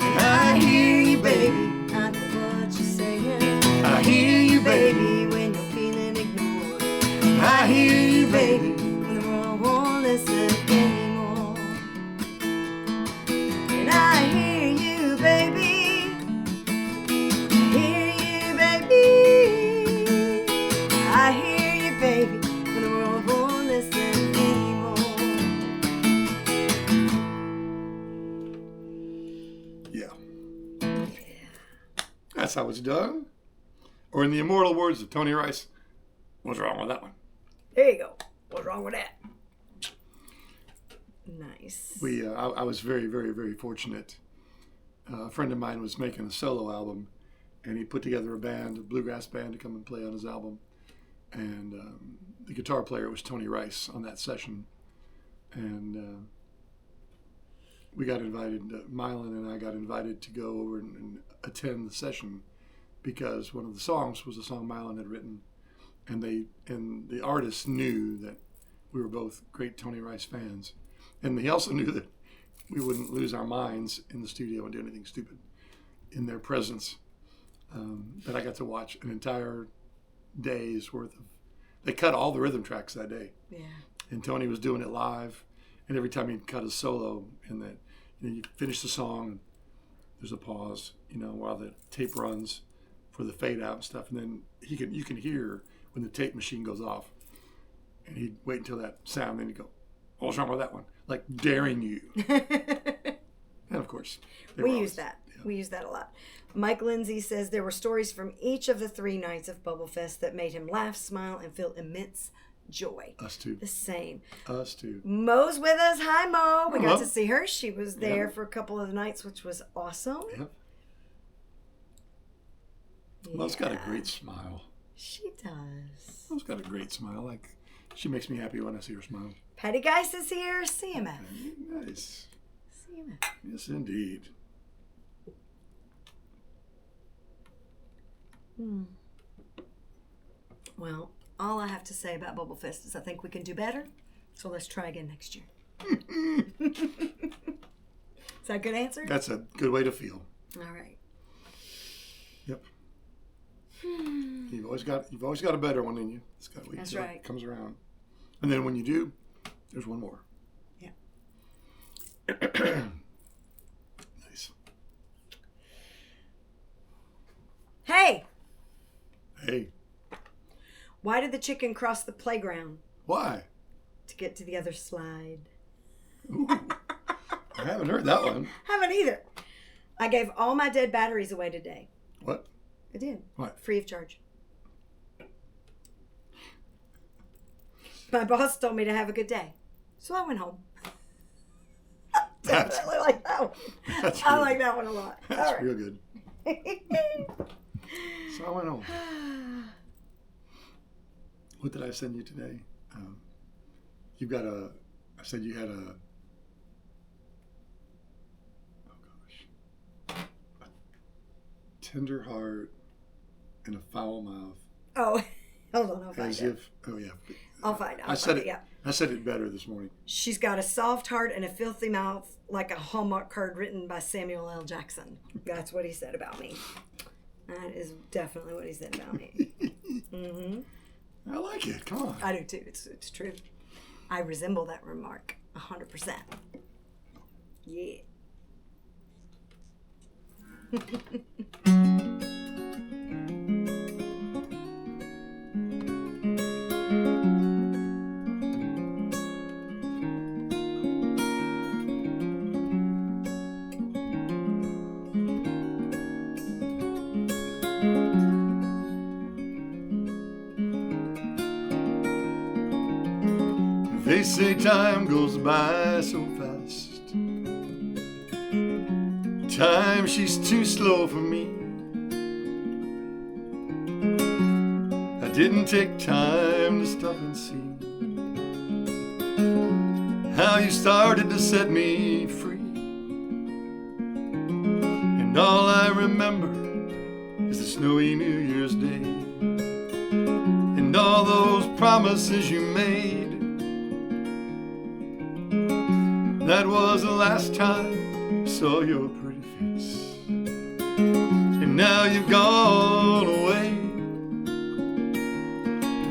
And I hear you, baby, not what you're saying. I hear you, baby, when you're feeling ignored. I hear you, baby, when the world won't listen anymore. And I hear you, baby. I hear you, baby. I hear you, baby, when the world won't listen anymore. Yeah. That's how it's done. Or in the immortal words of Tony Rice, what's wrong with that one? There you go. What's wrong with that? Nice. I was very, very, very fortunate. A friend of mine was making a solo album, and he put together a band, a bluegrass band, to come and play on his album. And the guitar player was Tony Rice on that session. And we got invited, Mylan and I got invited to go over and attend the session because one of the songs was a song Mylan had written. And the artist knew that we were both great Tony Rice fans. And he also knew that we wouldn't lose our minds in the studio and do anything stupid in their presence. But I got to watch an entire day's worth of... They cut all the rhythm tracks that day. Yeah. And Tony was doing it live. And every time he'd cut a solo in that, you finish the song, there's a pause, while the tape runs for the fade out and stuff. And then you can hear when the tape machine goes off. And he'd wait until that sound, then he'd go, what's wrong with that one? Like daring you. And of course, we use that. Yeah. We use that a lot. Mike Lindsay says there were stories from each of the 3 nights of BobalFest that made him laugh, smile, and feel immense joy. Us too. The same. Us too. Mo's with us. Hi, Mo. We got to see her. She was there for a couple of the nights, which was awesome. Yep. Yeah. Mo's got a great smile. She does. Mo's got a great smile. Like, she makes me happy when I see her smile. Patty Geist is here. CMF. Nice. CMF. Yes, indeed. Well, all I have to say about BobalFest is I think we can do better. So let's try again next year. Is that a good answer? That's a good way to feel. All right. Yep. You've always got a better one in you. It's got to wait That's until right. it comes around. And then when you do, there's one more. Yeah. Nice. Hey! Hey. Why did the chicken cross the playground? Why? To get to the other slide. Ooh. I haven't heard that one. Haven't either. I gave all my dead batteries away today. What? I did. What? Free of charge. My boss told me to have a good day. So I went home. Definitely like that one. I like that one a lot. That's real good. So I went home. What did I send you today? I said you had a tender heart and a foul mouth. Oh, hold on, I'll find it. I'll find it. I said it better this morning. She's got a soft heart and a filthy mouth like a Hallmark card written by Samuel L. Jackson. That's what he said about me. That is definitely what he said about me. I like it. Come on. I do too. It's true. I resemble that remark 100%. Yeah. They say time goes by so fast. Time, she's too slow for me. I didn't take time to stop and see how you started to set me free. And all I remember is the snowy New Year's Day and all those promises you made. That was the last time I saw your pretty face. And now you've gone away.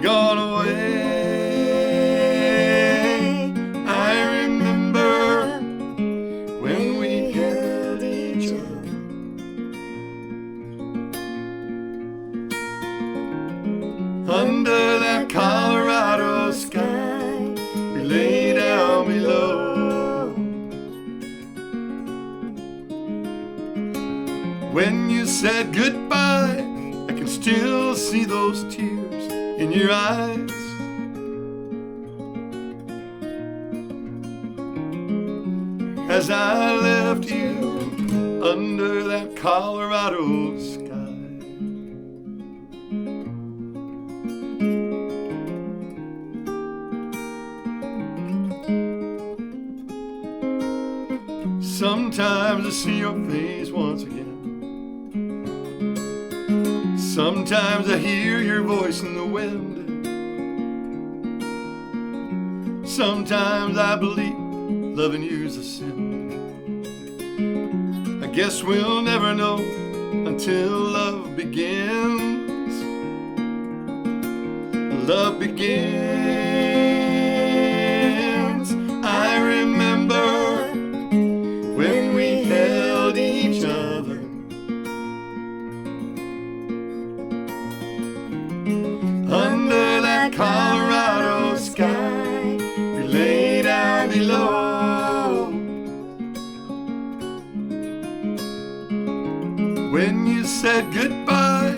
Gone away. I remember when we held each other. Under that Colorado sky, we lay down below. When you said goodbye, I can still see those tears in your eyes. As I left you under that Colorado sky. Sometimes I see your face once again. Sometimes I hear your voice in the wind. Sometimes I believe loving you's a sin. I guess we'll never know until love begins. Love begins. I remember when we held each other. Under that Colorado sky, we lay down below. When you said goodbye,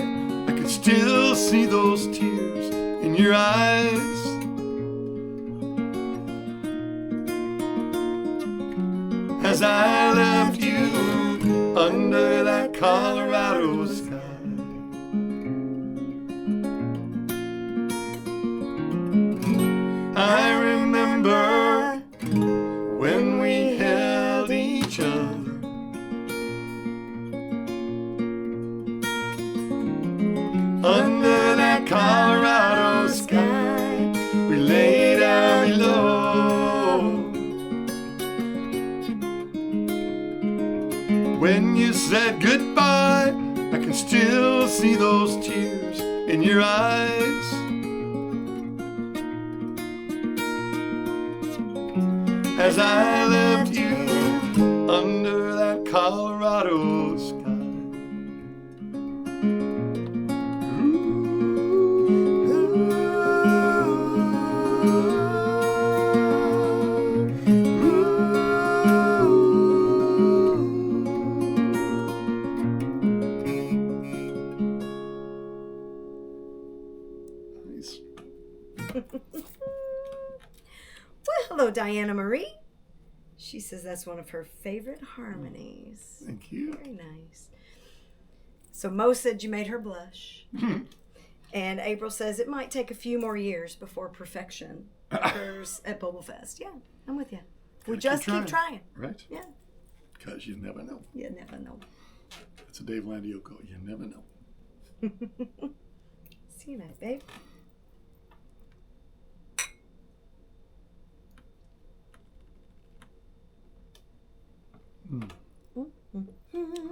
I could still see those tears in your eyes. As I left you under that Colorado sky. I remember when we held each other. Under that Colorado sky, we lay down below. When you said goodbye, I can still see those tears in your eyes. As I left you under that Colorado sky. Nice. Well, hello, Diana Marie. She says that's one of her favorite harmonies. Thank you. Very nice. So Mo said you made her blush. And April says it might take a few more years before perfection occurs at BobalFest. Yeah, I'm with you. We just keep trying. Right? Yeah. Because you never know. You never know. It's a Dave Landioko. You never know. See you night, babe.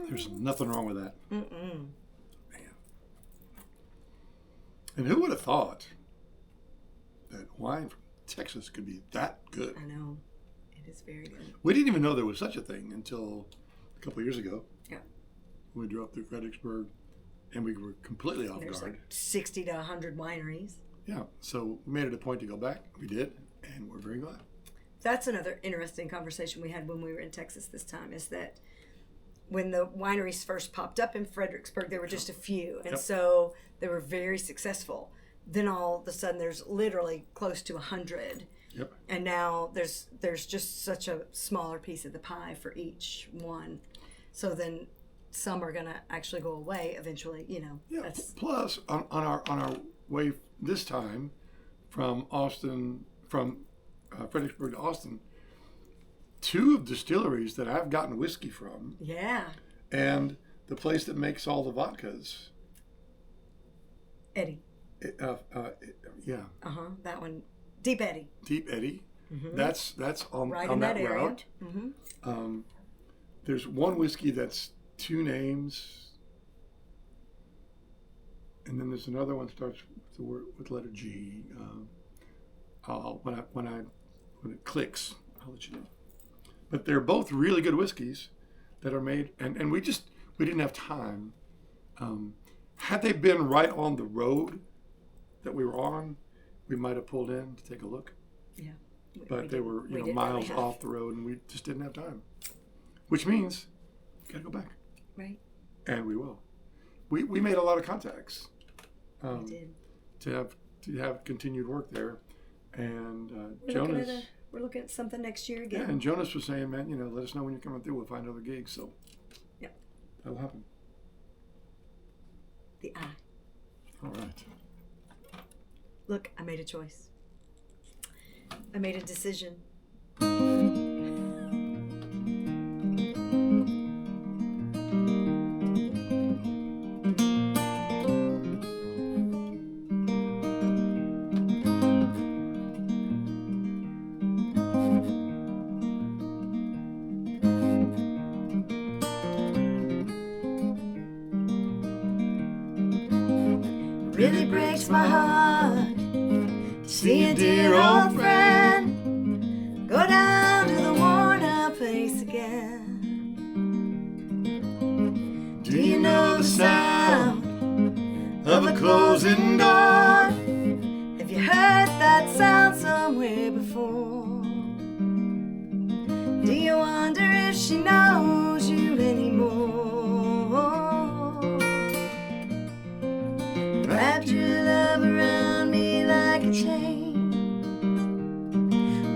There's nothing wrong with that. Mm-mm. Man. And who would have thought that wine from Texas could be that good? I know. It is very good. We didn't even know there was such a thing until a couple of years ago. Yeah. We drove through Fredericksburg and we were completely off There's guard. like 60 to 100 wineries. Yeah. So we made it a point to go back. We did. And we're very glad. That's another interesting conversation we had when we were in Texas this time, is that when the wineries first popped up in Fredericksburg, there were just a few. And so they were very successful. Then all of a sudden there's literally close to 100. Yep. And now there's just such a smaller piece of the pie for each one. So then some are going to actually go away eventually, you know. Yeah. That's, Plus, on our way this time from Fredericksburg to Austin, two of distilleries that I've gotten whiskey from. yeah. And the place that makes all the vodkas. Eddie. Yeah. Uh-huh. That one. Deep Eddie. Deep Eddie. That's on, right on in that that area. route. There's one whiskey that's 2 names, and then there's another one that starts with the word with letter G. When it clicks, I'll let you know. But they're both really good whiskeys that are made, and we didn't have time. Had they been right on the road that we were on, we might have pulled in to take a look. Yeah. But they were miles off the road, and we just didn't have time. Which means we gotta go back. Right. And we will. We made a lot of contacts. We did. To have continued work there, and We're Jonas. We're looking at something next year again. Yeah, and Jonas was saying, man, let us know when you're coming through. We'll find other gigs. So. Yep. That'll happen. The eye. All right. Look, I made a choice. I made a decision. Really breaks my heart to see a dear old friend go down to the worn out place again. Do you know the sound of a closing door? Have you heard that sound somewhere before? Do you wonder if she knows you anymore? Wrapped your love around me like a chain,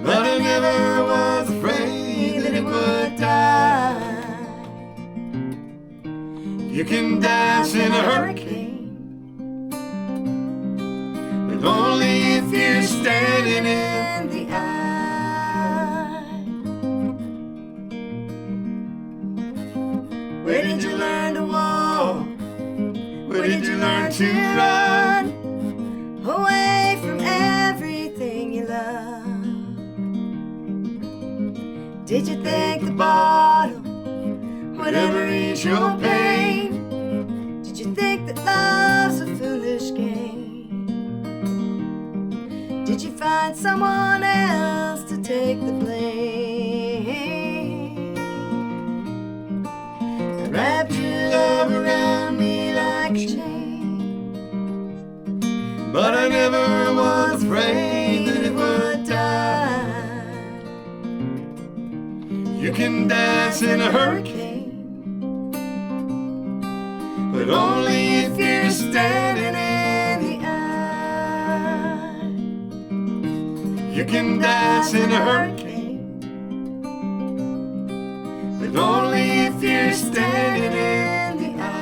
but I never was afraid that it would die. You can dance in a hurricane, but only if you're standing in the eye. Where did you learn to walk? Where did you learn to run away from everything you love? Did you think the bottle would ever ease your pain? Did you think that love's a foolish game? Did you find someone else to take the blame? I wrapped your love around me like a chain, but I never was afraid that it would die. You can dance in a hurricane, but only if you're standing in the eye. You can dance in a hurricane, but only if you're standing in the eye.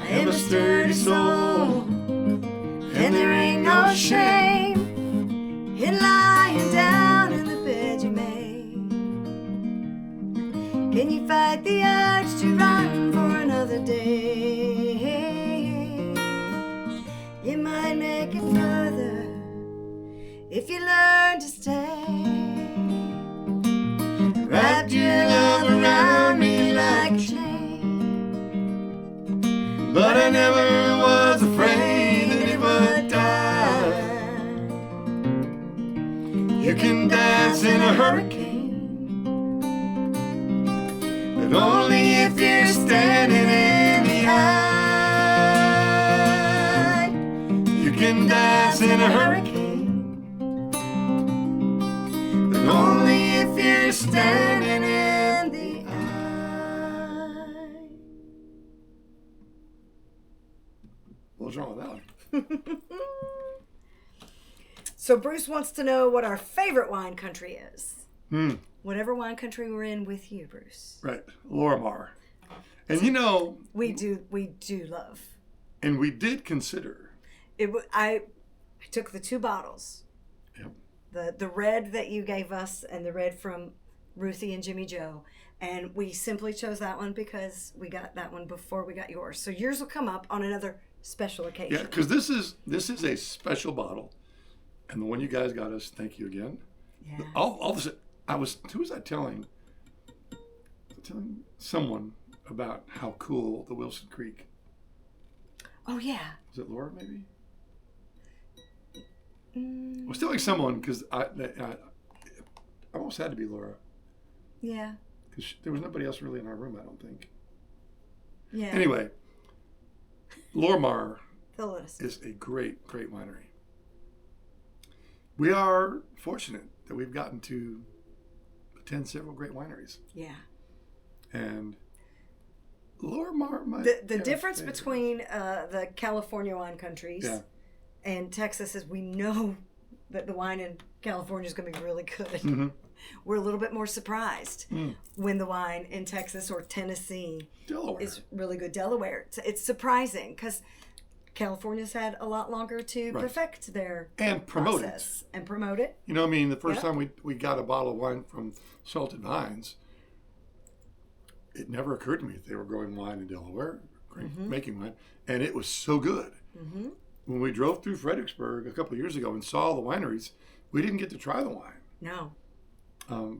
I am a sturdy soul, and there ain't no shame in lying down in the bed you made. Can you fight the urge to run for another day? You might make it further if you learn to stay. Wrapped your love around me like a chain, but I never was afraid that it would die. You can dance in a hurricane, but only if you're standing in the eye. You can dance in a hurricane, but only if you're standing in the eye. What's wrong with that one? So Bruce wants to know what our favorite wine country is. Whatever wine country we're in with you, Bruce. Right, Lorimar. And we do love. And we did consider. I took the 2 bottles. Yep. The red that you gave us and the red from Ruthie and Jimmie Joe. And we simply chose that one because we got that one before we got yours. So yours will come up on another special occasion. Yeah, because this is a special bottle. And the one you guys got us, thank you again. Yeah. All this, who was I telling? Telling someone about how cool the Wilson Creek. Oh, yeah. Was it Laura, maybe? I was telling someone because I almost had to be Laura. Yeah. Because there was nobody else really in our room, I don't think. Yeah. Anyway, Lormar The list. is a great, great winery. We are fortunate that we've gotten to attend several great wineries. Yeah. And Lormar might The difference between the California wine countries Yeah. and Texas is we know that the wine in California is going to be really good. Mm-hmm. We're a little bit more surprised when the wine in Texas or Tennessee Delaware is really good. Delaware, it's surprising because California's had a lot longer to perfect their and promote process and promote it. You know, I mean, the first time we got a bottle of wine from Salted Vines, it never occurred to me that they were growing wine in Delaware, making wine, and it was so good. Mm-hmm. When we drove through Fredericksburg a couple of years ago and saw the wineries, we didn't get to try the wine. No.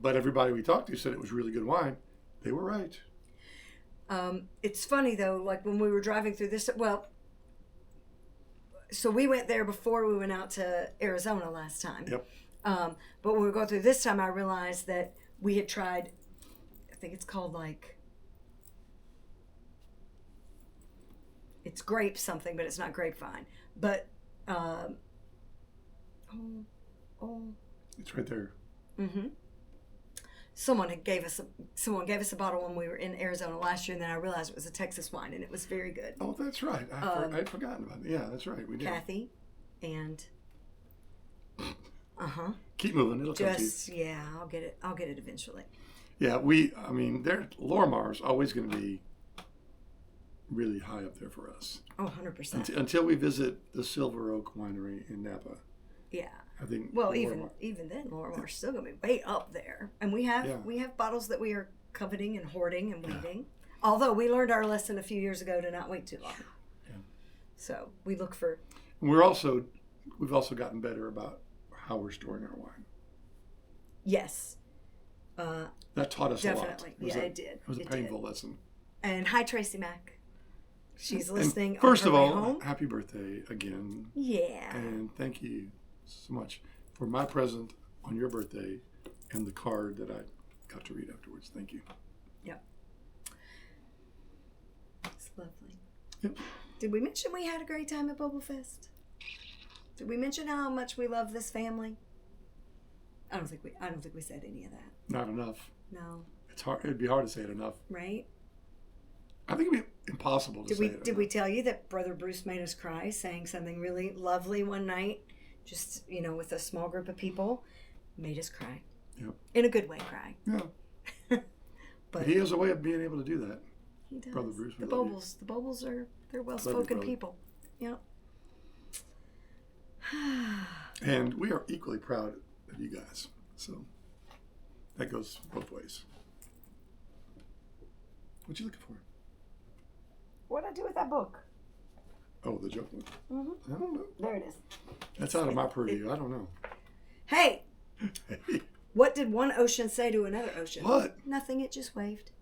But everybody we talked to said it was really good wine. They were right. It's funny, though, like when we were driving through this, so we went there before we went out to Arizona last time. Yep. But when we were going through this time, I realized that we had tried, I think it's called it's grape something, but it's not grapevine. But, It's right there. Mm-hmm. Someone gave us a bottle when we were in Arizona last year, and then I realized it was a Texas wine, and it was very good. Oh, that's right. I'd forgotten about it. Yeah, that's right. We did. Kathy, and Keep moving. It'll come to you. yeah, I'll get it. I'll get it eventually. Yeah, Lormar's always going to be really high up there for us. Oh, 100%. Until we visit the Silver Oak Winery in Napa. Yeah. I think. Well, even then, Lorimar's still gonna be way up there, and we have bottles that we are coveting and hoarding and waiting. Although we learned our lesson a few years ago to not wait too long. Yeah. So we look for. We've also gotten better about how we're storing our wine. Yes. That taught us definitely. a lot. It did. It was a painful lesson. And hi, Tracy Mack. She's listening. First on of her way all, home. happy birthday again. Yeah. And thank you so much for my present on your birthday and the card that I got to read afterwards. Thank you. Yep. It's lovely. Yep. Did we mention we had a great time at BobalFest? Did we mention how much we love this family? I don't think we said any of that. Not enough. No. It's hard. It'd be hard to say it enough. Right? I think it'd be impossible to say it Did we tell you that Brother Bruce made us cry, saying something really lovely one night, just, with a small group of people, made us cry. Yep. In a good way, cry. Yeah. But he has a way of being able to do that. He does. Brother Bruce, the Bobles they're well-spoken people. Yep. And we are equally proud of you guys. So that goes both ways. What you looking for? What'd I do with that book? Oh, the joke book. Mm-hmm. I don't know. There it is. That's out of my purview. I don't know. Hey! What did one ocean say to another ocean? What? Nothing, it just waved.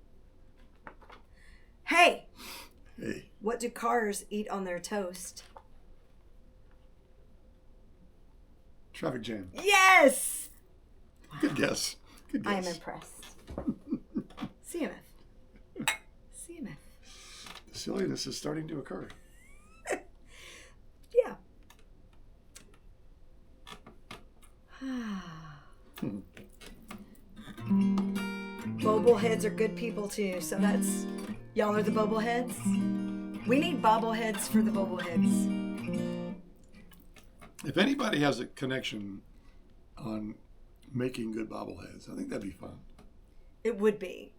Hey! Hey. What do cars eat on their toast? Traffic jam. Yes! Good guess. Good guess. I am impressed. CMF. CMF. The silliness is starting to occur. Yeah. Bobbleheads are good people too, so that's y'all are the bobbleheads. We need bobbleheads for the bobbleheads. If anybody has a connection on making good bobbleheads, I think that'd be fun. It would be.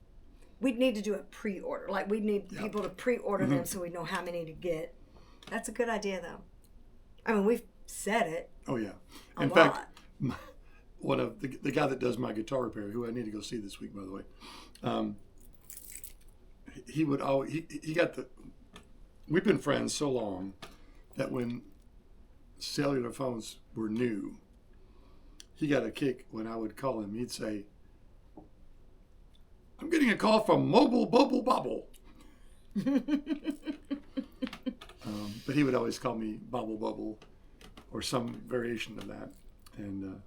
We'd need to do a pre-order. Like we'd need people to pre-order them so we know how many to get. That's a good idea though. I mean, we've said it. Oh yeah. In fact, one of the guy that does my guitar repair, who I need to go see this week, by the way, he would always, he got the, we've been friends so long that when cellular phones were new, he got a kick when I would call him. He'd say, "I'm getting a call from Mobile Bobble Bobble." But he would always call me Bobble Bubble or some variation of that. And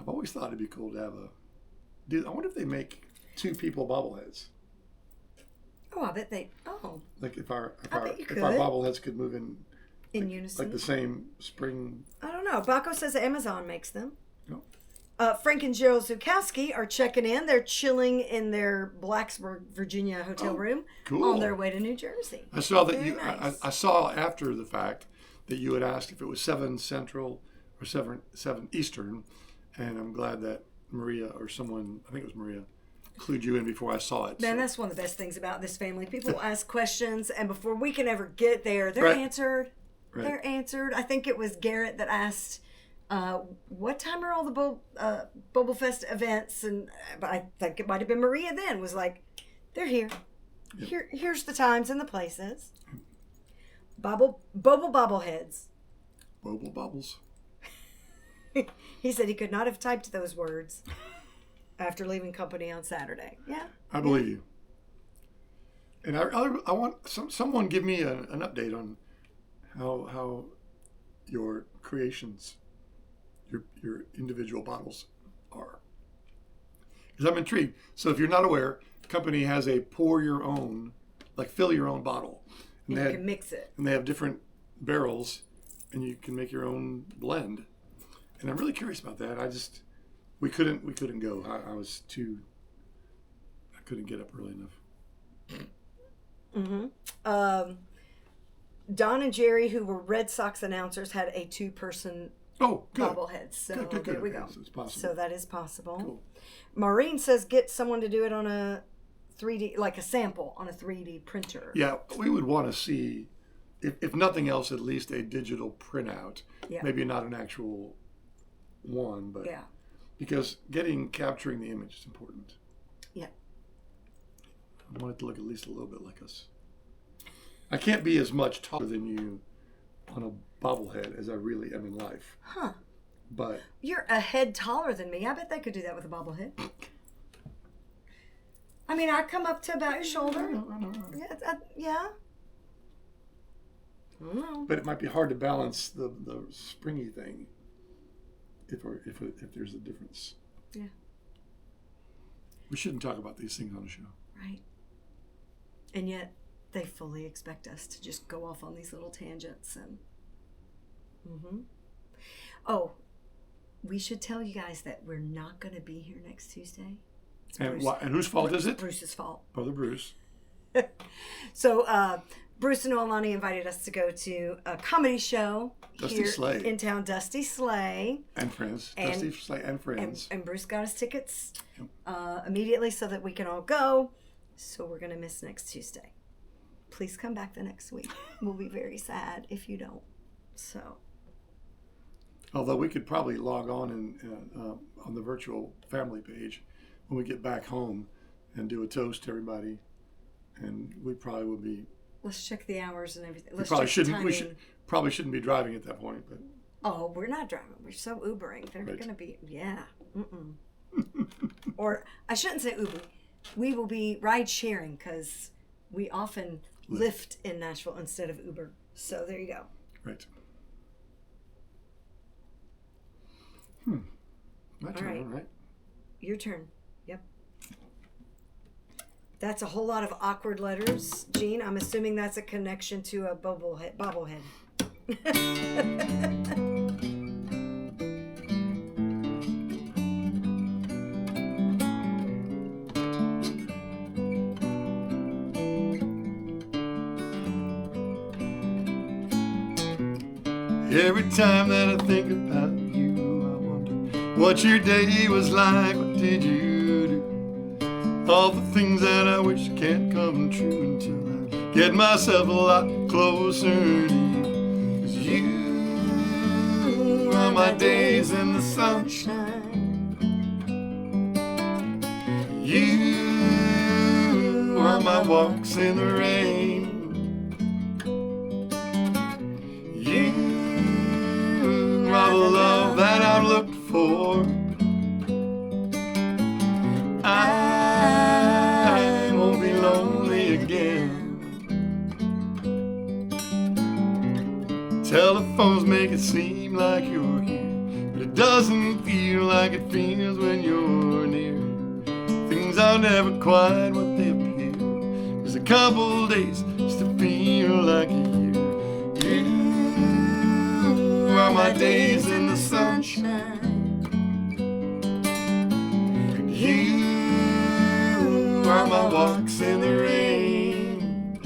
I've always thought it'd be cool to have I wonder if they make two people bobbleheads. Oh, I bet they. Oh. Like if our bet you our could. bobbleheads could move in Unison. like the same spring. I don't know. Baco says Amazon makes them. No. Frank and Gerald Zukowski are checking in. They're chilling in their Blacksburg, Virginia hotel room cool. on their way to New Jersey. I saw that Very you. nice. I saw after the fact that you had asked if it was 7 Central or 7 Eastern, and I'm glad that Maria or someone, I think it was Maria, clued you in before I saw it. Man, that's one of the best things about this family. People ask questions, and before we can ever get there, they're Right. answered. Right. They're answered. I think it was Garrett that asked, what time are all the BobalFest events? And I think it might have been Maria then, was like, they're here. Yep. Here's the times and the places. Bobble Bobbleheads. Bobble Bobbles. He said he could not have typed those words after leaving company on Saturday. Yeah. I believe you. And I want someone give me an update on how your creations, your individual bottles are. Because I'm intrigued. So if you're not aware, the company has a pour your own, like fill your own bottle. And you can mix it. And they have different barrels, and you can make your own blend. And I'm really curious about that. We couldn't go. I couldn't get up early enough. Mm-hmm. Don and Jerry, who were Red Sox announcers, had a 2-person bobblehead. So good. there we Okay, go. so it's possible. So that is possible. Cool. Maureen says get someone to do it on a 3D, like a sample on a 3D printer. Yeah, we would want to see, if nothing else, at least a digital printout. Yeah. Maybe not an actual one, but yeah. Because capturing the image is important. Yeah. I want it to look at least a little bit like us. I can't be as much taller than you on a bobblehead as I really am in life. Huh. But you're a head taller than me. I bet they could do that with a bobblehead. I mean, I come up to about your shoulder. I know. Yeah. I don't know. But it might be hard to balance the springy thing if there's a difference. Yeah. We shouldn't talk about these things on the show. Right. And yet they fully expect us to just go off on these little tangents and Oh, we should tell you guys that we're not going to be here next Tuesday. And whose fault is it? Bruce's fault. Brother Bruce. So Bruce and Noelani invited us to go to a comedy show Dusty here Slay. in town, Dusty Slay. And friends. Dusty Slay and friends. And Bruce got us tickets immediately so that we can all go. So we're going to miss next Tuesday. Please come back the next week. We'll be very sad if you don't. So. Although we could probably log on on the virtual family page when we get back home and do a toast to everybody, and we probably would be. Let's check the hours and everything. Let's probably check shouldn't. the We timing. probably shouldn't be driving at that point, but. Oh, we're not driving. We're so Ubering. They're Right. going to be, yeah. Or I shouldn't say Uber. We will be ride sharing because we often Lyft in Nashville instead of Uber. So there you go. Right. My turn, all right. Your turn. Yep. That's a whole lot of awkward letters, Gene. I'm assuming that's a connection to a bobblehead. Every time that I think about you, I wonder what your day was like. What did you do? All the things that I wish can't come true until I get myself a lot closer to you. 'Cause you are my days in the sunshine. You are my walks in the rain. You are the love that I've looked for. I won't be lonely again. Telephones make it seem like you're here, but it doesn't feel like it feels when you're near. Things are never quite what they appear. There's a couple days just to feel like a year. You are my days in the sunshine. And you are my walks in the rain.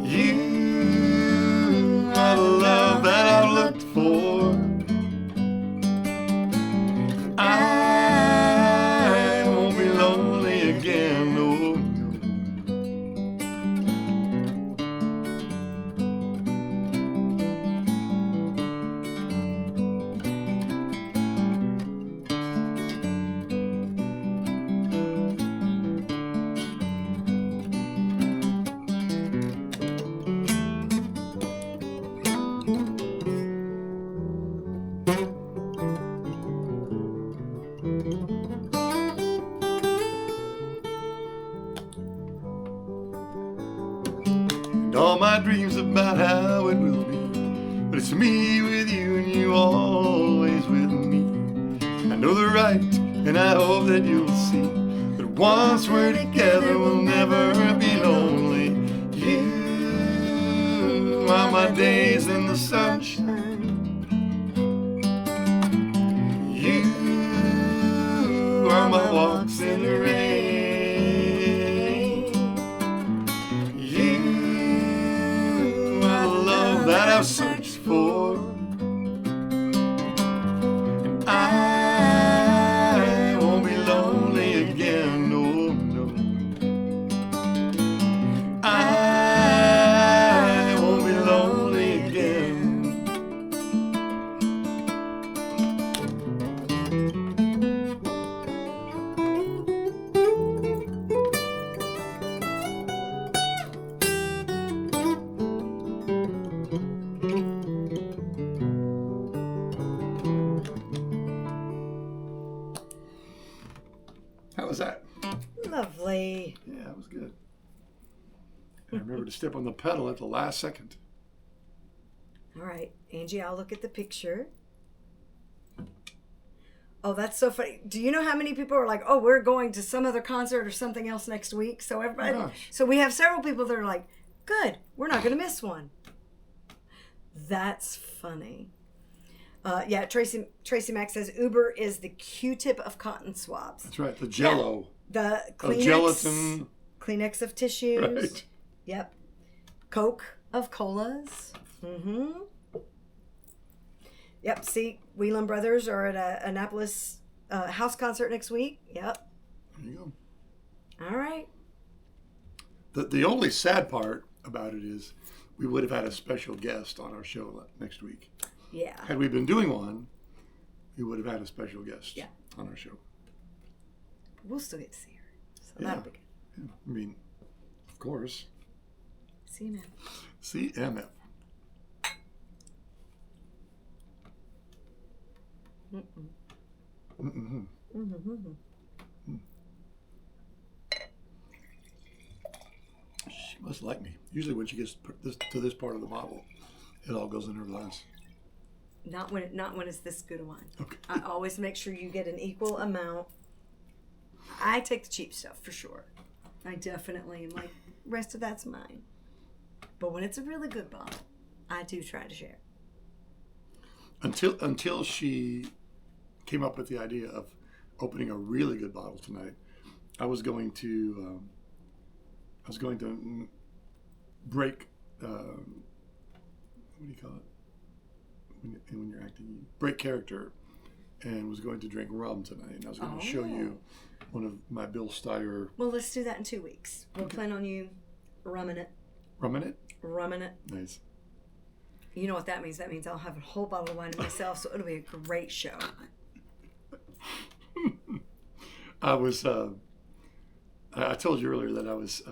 You are the love that I've looked for. I won't be lonely again, no. All my dreams about how it will be, but it's me with you and you always with me. I know the right, and I hope that you'll see that once we're together we'll never be lonely. You are my days in the sunshine. You are my walks in the rain. That I've searched for, and I won't be lonely again, no, no. I won't be lonely again. How was that? Lovely. Yeah, that was good. And I remember to step on the pedal at the last second. All right, Angie, I'll look at the picture. Oh, that's so funny. Do you know how many people are like, oh, we're going to some other concert or something else next week? So everybody, so we have several people that are like, good, we're not going to miss one. That's funny. Yeah, Tracy Mack says Uber is the Q-tip of cotton swabs. That's right, the Jello. Yeah. The Kleenex, gelatin. Kleenex of tissues. Right. Yep. Coke of colas. Mm-hmm. Yep. See, Whelan Brothers are at a Annapolis house concert next week. Yep. There you go. All right. The only sad part about it is we would have had a special guest on our show next week. Yeah. Had we been doing one, we would have had a special guest on our show. We'll still get to see her. So Yeah. that'll be good. Yeah. I mean, of course. CMF. CMF. Mm-mm. Mm-hmm. Mm-hmm. She must like me. Usually when she gets to this part of the bottle, it all goes in her glass. Not when it's this good a wine. Okay. I always make sure you get an equal amount. I take the cheap stuff for sure. I definitely am like, rest of that's mine. But when it's a really good bottle, I do try to share. Until she came up with the idea of opening a really good bottle tonight, I was going to break. What do you call it? When you're acting, you break character, and was going to drink rum tonight. And I was going to show you one of my Bill Steyer. Well, let's do that in 2 weeks. We'll plan on you rumming it. Rumming it? Rumming it. Nice. You know what that means? That means I'll have a whole bottle of wine to myself, so it'll be a great show. I was I told you earlier that I was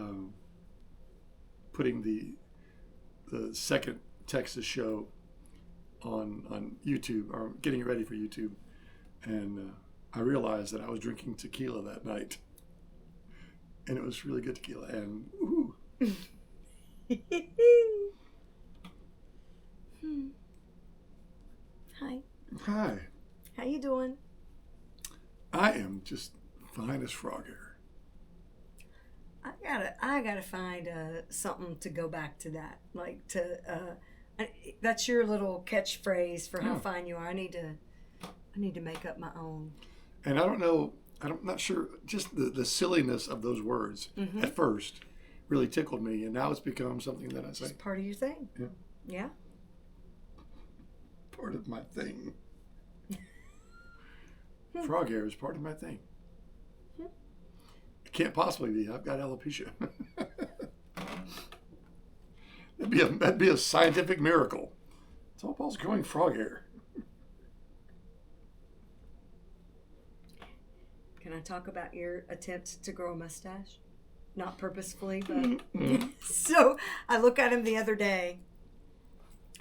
putting the second Texas show on YouTube, or getting it ready for YouTube, and I realized that I was drinking tequila that night, and it was really good tequila. And ooh. Hi. Hi. How you doing? I am just fine as frog hair. I gotta find something to go back to that. Like that's your little catchphrase for how fine you are. I need to make up my own. And I don't know. I'm not sure. Just the silliness of those words at first really tickled me, and now it's become something that I say. It's part of your thing. Yeah. Yeah. Part of my thing. Frog hair is part of my thing. It can't possibly be. I've got alopecia. That'd be a scientific miracle. It's all Paul's growing frog hair. Can I talk about your attempt to grow a mustache? Not purposefully, but so I look at him the other day,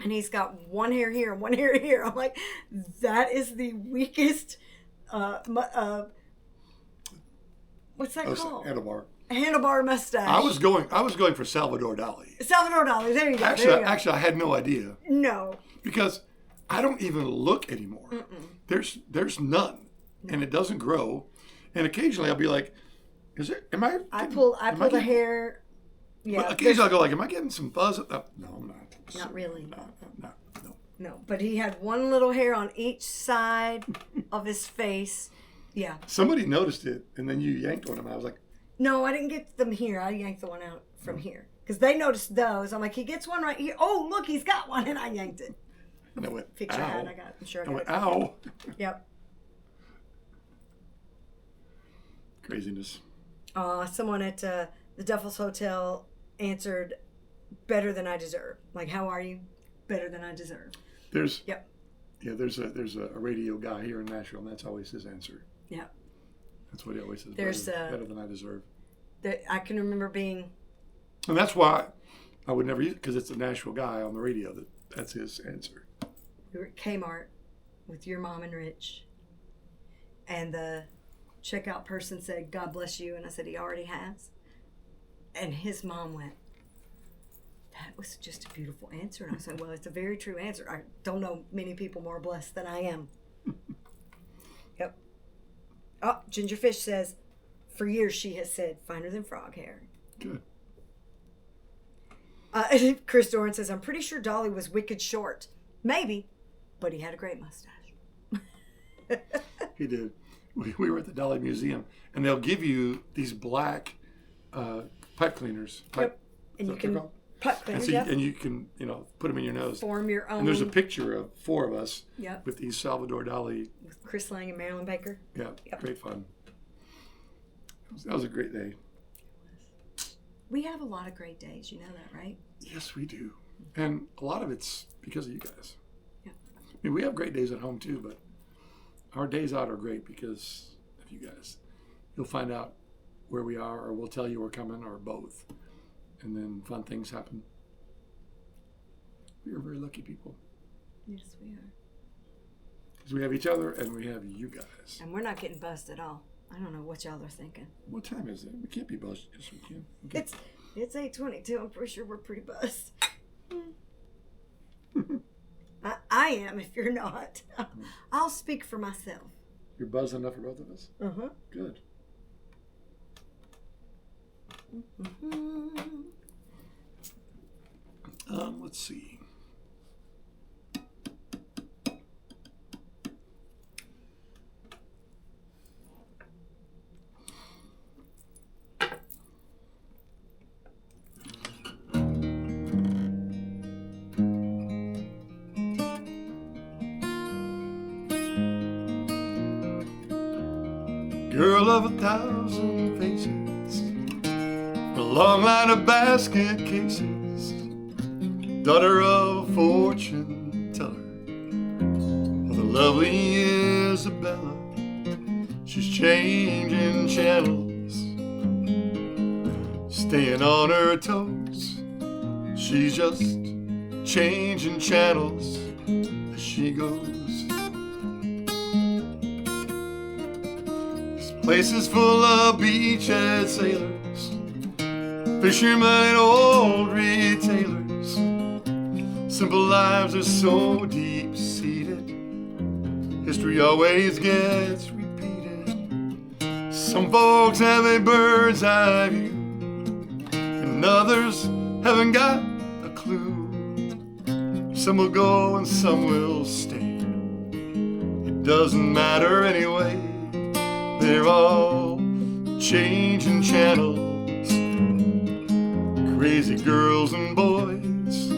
and he's got one hair here and one hair here. I'm like, that is the weakest. What's that called? Handlebar mustache. I was going for Salvador Dali. Salvador Dali. There you go. Actually, I had no idea. No. Because I don't even look anymore. There's none, and it doesn't grow. And occasionally I'll be like, "Is it? Am I?" I pull the hair. Yeah. But occasionally I'll go like, "Am I getting some fuzz?" No, I'm not. Not really. No. No, but he had one little hair on each side of his face. Yeah. Somebody noticed it, and then you yanked one of them. I was like, no, I didn't get them here. I yanked the one out from here. Because they noticed those. I'm like, he gets one right here. Oh, look, he's got one. And I yanked it. And I went, fix your hat. I'm sure I got it. went, ow. Yep. Craziness. Someone at the Duffels Hotel answered, better than I deserve. Like, how are you? Better than I deserve. There's a radio guy here in Nashville, and that's always his answer. Yeah. That's what he always says. There's better than I deserve. I can remember being. And that's why I would never use it, because it's a Nashville guy on the radio that's his answer. We were at Kmart with your mom and Rich, and the checkout person said, "God bless you," and I said, "He already has." And his mom went, "That was just a beautiful answer." And I said, "Well, it's a very true answer. I don't know many people more blessed than I am." Yep. Oh, Gingerfish says, for years she has said, finer than frog hair. Good. Chris Doran says, I'm pretty sure Dolly was wicked short. Maybe, but he had a great mustache. He did. We were at the Dolly Museum, and they'll give you these black pipe cleaners. Yep. And you can pipe cleaners, and you can put them in your nose. Form your own. And there's a picture of four of us. Yep. With these Salvador Dali. With Chris Lang and Marilyn Baker. Yeah. Yep. Great fun. That was a great day. We have a lot of great days. You know that, right? Yes, we do. And a lot of it's because of you guys. Yeah. I mean, we have great days at home too, but our days out are great because of you guys. You'll find out where we are, or we'll tell you we're coming, or both. And then fun things happen. We are very lucky people. Yes, we are. Because we have each other and we have you guys. And we're not getting buzzed at all. I don't know what y'all are thinking. What time is it? We can't be buzzed. Yes, we can. Okay. It's 8:22. I'm pretty sure we're pretty buzzed. I am, if you're not. I'll speak for myself. You're buzzed enough for both of us? Uh-huh. Good. Let's see. Girl of 1,000 faces, a long line of basket cases, daughter of a fortune teller, of the lovely Isabella. She's changing channels staying on her toes. She's just changing channels as she goes. This place is full of beachhead sailors, fishermen and old retailers. Simple lives are so deep-seated, history always gets repeated. Some folks have a bird's eye view, and others haven't got a clue. Some will go and some will stay. It doesn't matter anyway. They're all changing channels. Crazy girls and boys,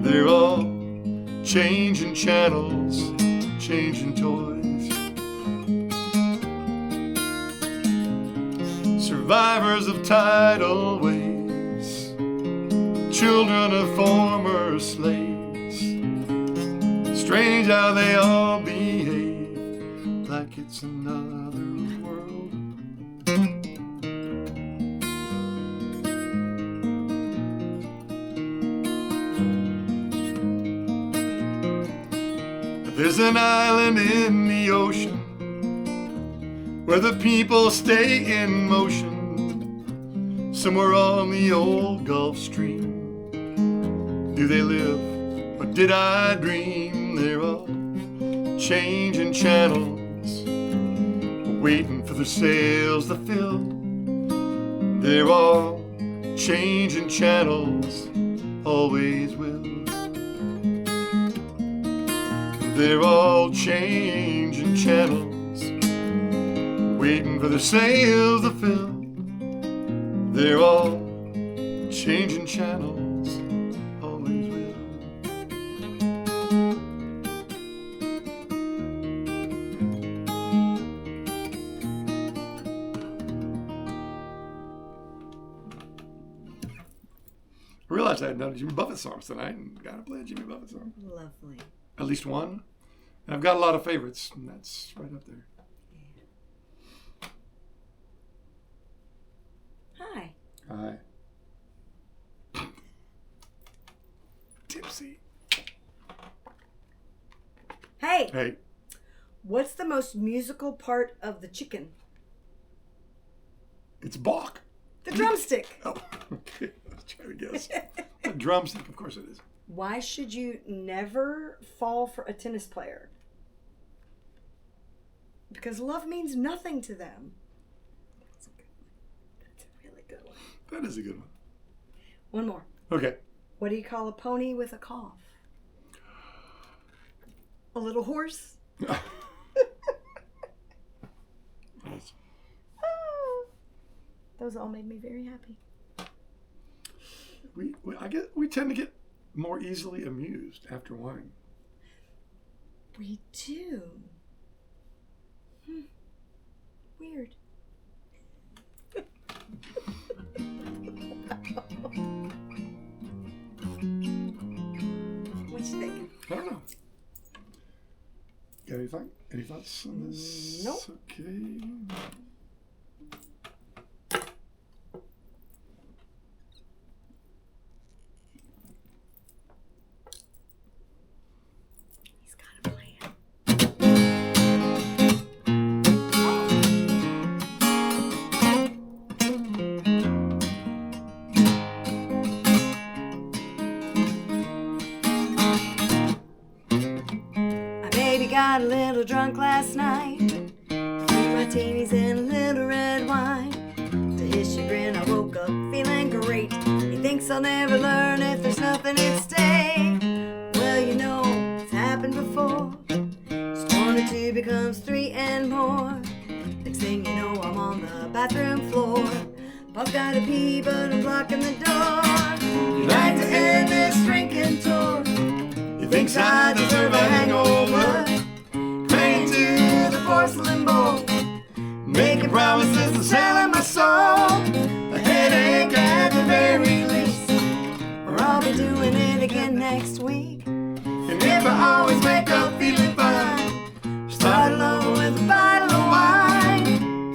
they're all changing channels, changing toys. Survivors of tidal waves, children of former slaves. Strange how they all behave like it's another world. There's an island in the ocean where the people stay in motion, somewhere on the old Gulf Stream. Do they live, or did I dream? They're all changing channels, waiting for the sails to fill. They're all changing channels, always will. They're all changing channels, waiting for the sails to fill. They're all changing channels, always will. I realized I hadn't done Jimmy Buffett songs tonight, and gotta play a Jimmy Buffett song. Lovely. At least one. And I've got a lot of favorites, and that's right up there. Hi. Hi. Tipsy. Hey. Hey. What's the most musical part of the chicken? It's Bach. The drumstick. Oh, okay. Let's try to guess. A drumstick, of course it is. Why should you never fall for a tennis player? Because love means nothing to them. That's a good one. That's a really good one. That is a good one. One more. Okay. What do you call a pony with a cough? A little horse? Yes. Oh, those all made me very happy. We tend to get more easily amused after wine. We do. Weird. What you thinking? I don't know. Got anything? Any thoughts on this? Nope. Okay. He's got a plan. Got a little drunk last night, 3 martinis and a little red wine. To his chagrin, I woke up feeling great. He thinks I'll never learn if there's nothing at stake. Well, you know, it's happened before. Just 1 or 2 becomes 3 and more. Next thing you know, I'm on the bathroom floor. Paul's gotta pee, but I'm blocking the door. You'd like to end this drinking tour. He thinks I deserve a hangover. Praying to the porcelain bowl, making promises and selling my soul. A headache at the very least, or I'll be doing it again next week. And if I always wake up feeling fine, start alone with a bottle of wine.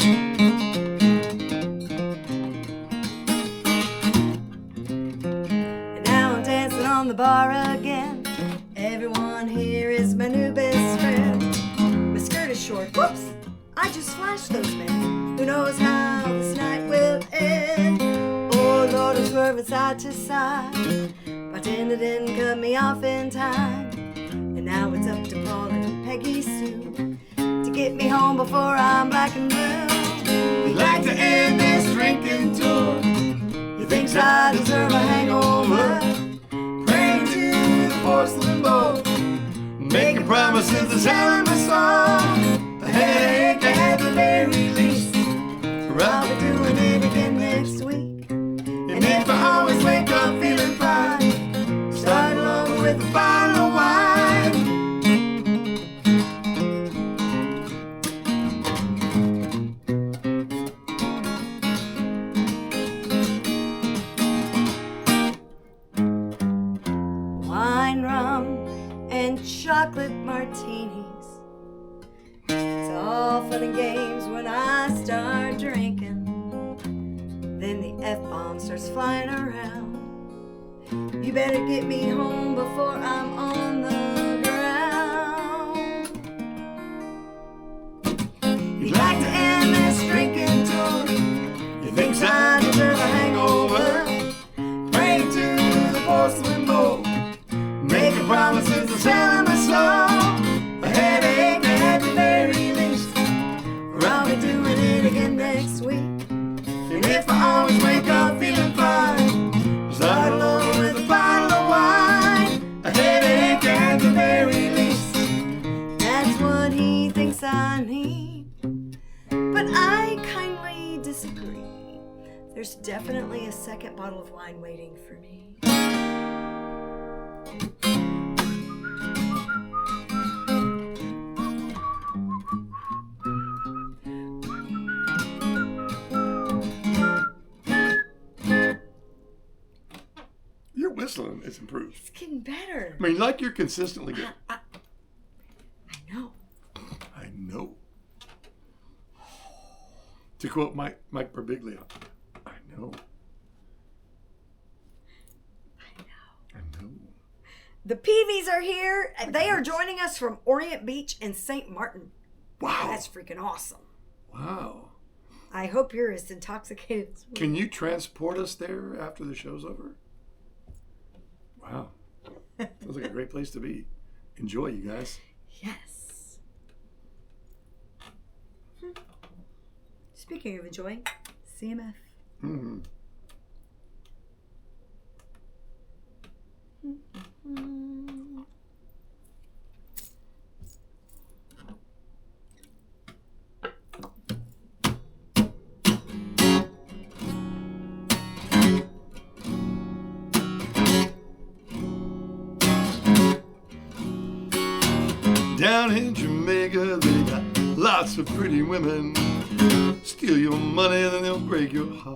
bar again. Everyone here is my new best friend. My skirt is short, whoops, I just flashed those men. Who knows how this night will end? Oh Lord, I'm swerving side to side. Bartender didn't cut me off in time. And now it's up to Paul and Peggy Sue to get me home before I'm black and blue. We'd like to end this drinking tour. You think I deserve a hangover? Praying to the porcelain bowl, making promises that's telling my soul. A headache at the very least, or I'll be doing it again next week. And if I always wake up feeling fine, start along with a bottle of wine. Wine, rum, and chocolate martinis. It's all fun and games when I start drinking. Then the F-bomb starts flying around. You better get me home before I'm on the ground. You'd like to end this drinking tour. You think I deserve a hangover? Pray to the porcelain bowl, making promises and selling my soul. A headache at the very least, or I'll be doing it again next week. And if I always wake up feeling fine, start along with a bottle of wine. A headache at the very least, that's what he thinks I need. But I kindly disagree. There's definitely a second bottle of wine waiting for me. Your whistling is improved. It's getting better. I mean, like you're consistently good. I know. I know. To quote Mike Birbiglia, I know. I know. The Peavies are here. They are joining us from Orient Beach and St. Martin. Wow. That's freaking awesome. Wow. I hope you're as intoxicated as we. Can you transport us there after the show's over? Wow. Sounds like a great place to be. Enjoy, you guys. Yes. Speaking of enjoying, CMF. Mm-hmm. Down in Jamaica, they got lots of pretty women. Steal your money, then they'll break your heart.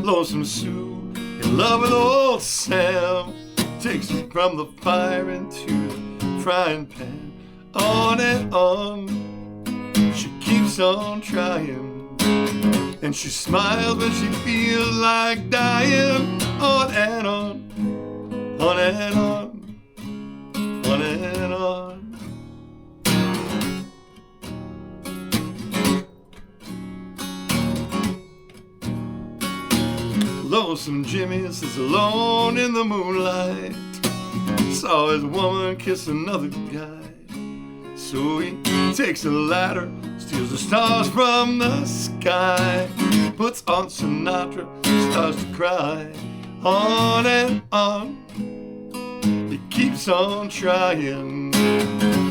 Lonesome Sue, in love with old Sam, takes you from the fire into the frying pan. On and on, she keeps on trying, and she smiles when she feels like dying. On and on, on and on. On and on. Lonesome Jimmie sits alone in the moonlight, saw his woman kiss another guy. So he takes a ladder, steals the stars from the sky, puts on Sinatra, starts to cry. On and on, he keeps on trying,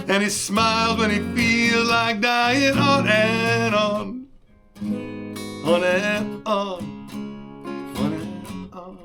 and he smiles when he feels like dying. On and on, on and on, on and on.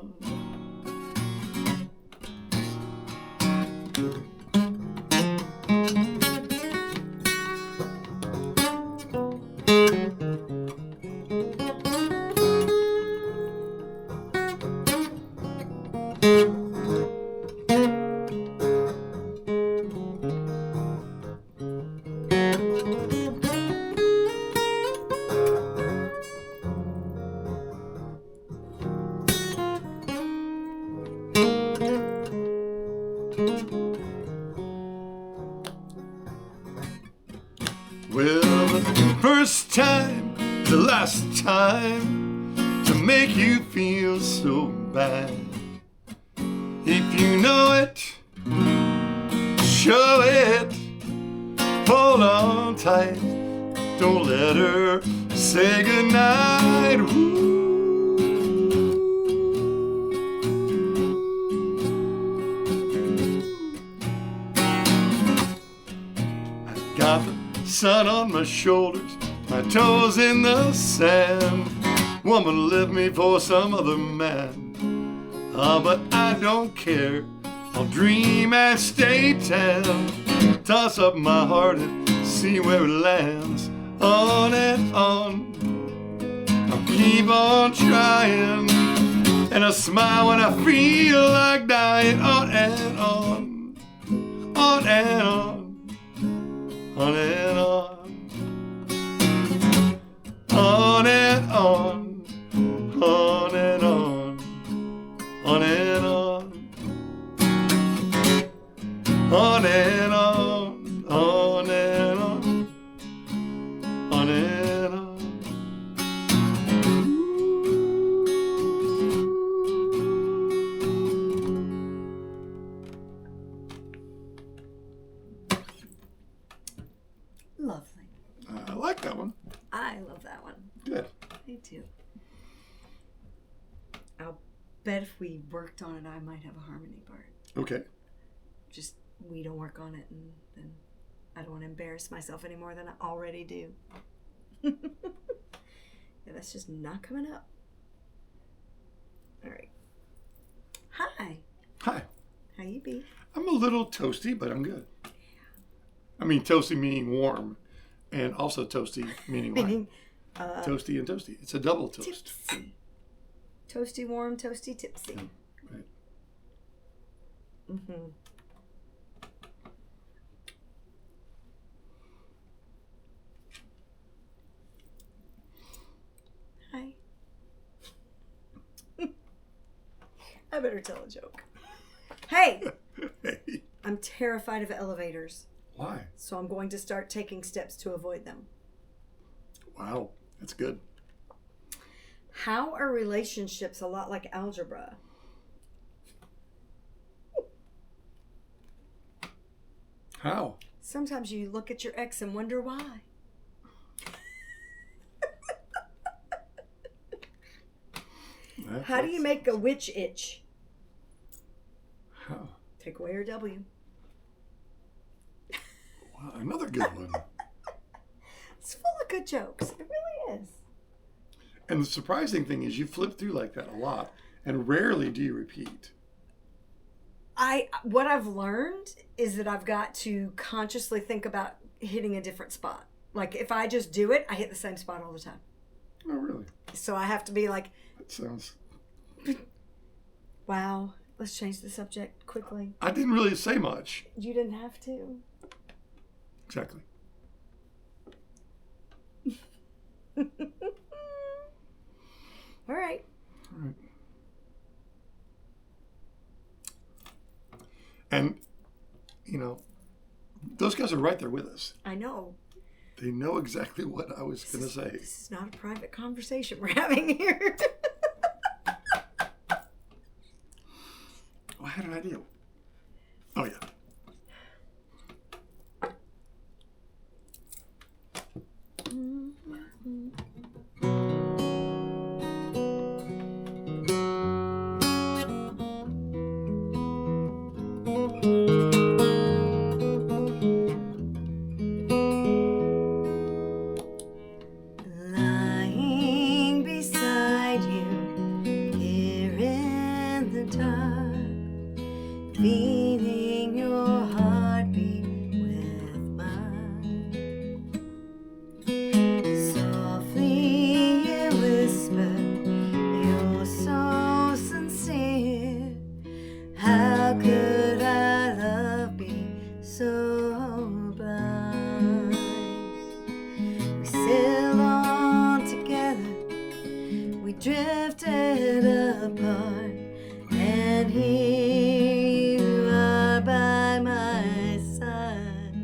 time to make you feel so bad. If you know it, show it, hold on tight, don't let her say goodnight. Ooh. I got the sun on my shoulders, my toes in the sand. Woman left me for some other man. But I don't care, I'll dream and stay tan. Toss up my heart and see where it lands. On and on, I'll keep on trying. And I smile when I feel like dying. On and on, on and on, on and on, on and on, on and on. On and on, on and on, on and on, on and on. Lovely. I like that one. I love that one. Good. Me too. I'll bet if we worked on it, I might have a harmony part. Okay. Just we don't work on it, and then I don't want to embarrass myself any more than I already do. Yeah, that's just not coming up. All right. Hi. Hi. How you be? I'm a little toasty, but I'm good. I mean, toasty meaning warm, and also toasty meaning Meaning, toasty and toasty. It's a double toast. tipsy. Toasty warm, toasty tipsy. Right. Mm-hmm. Hi. I better tell a joke. Hey! Hey. I'm terrified of elevators, Why? so I'm going to start taking steps to avoid them. Wow, that's good. How are relationships a lot like algebra? How? Sometimes you look at your ex and wonder why. How do you make a witch itch? How? Take away her W. Wow, another good one. It's full of good jokes. It really is. And the surprising thing is you flip through like that a lot, and rarely do you repeat. What I've learned is that I've got to consciously think about hitting a different spot. Like if I just do it, I hit the same spot all the time. Oh, really? So I have to be like, That sounds... wow, let's change the subject quickly. I didn't really say much. You didn't have to. Exactly. All right. All right. And, you know, those guys are right there with us. I know. They know exactly what I was going to say. This is not a private conversation we're having here. Oh, I had an idea. Oh, yeah. Lying beside you here in the dark, feeling your heartbeat with mine. Softly you whisper, you're so sincere. How could our love be so blind? We sailed on together, we drifted apart, and here you are by my side.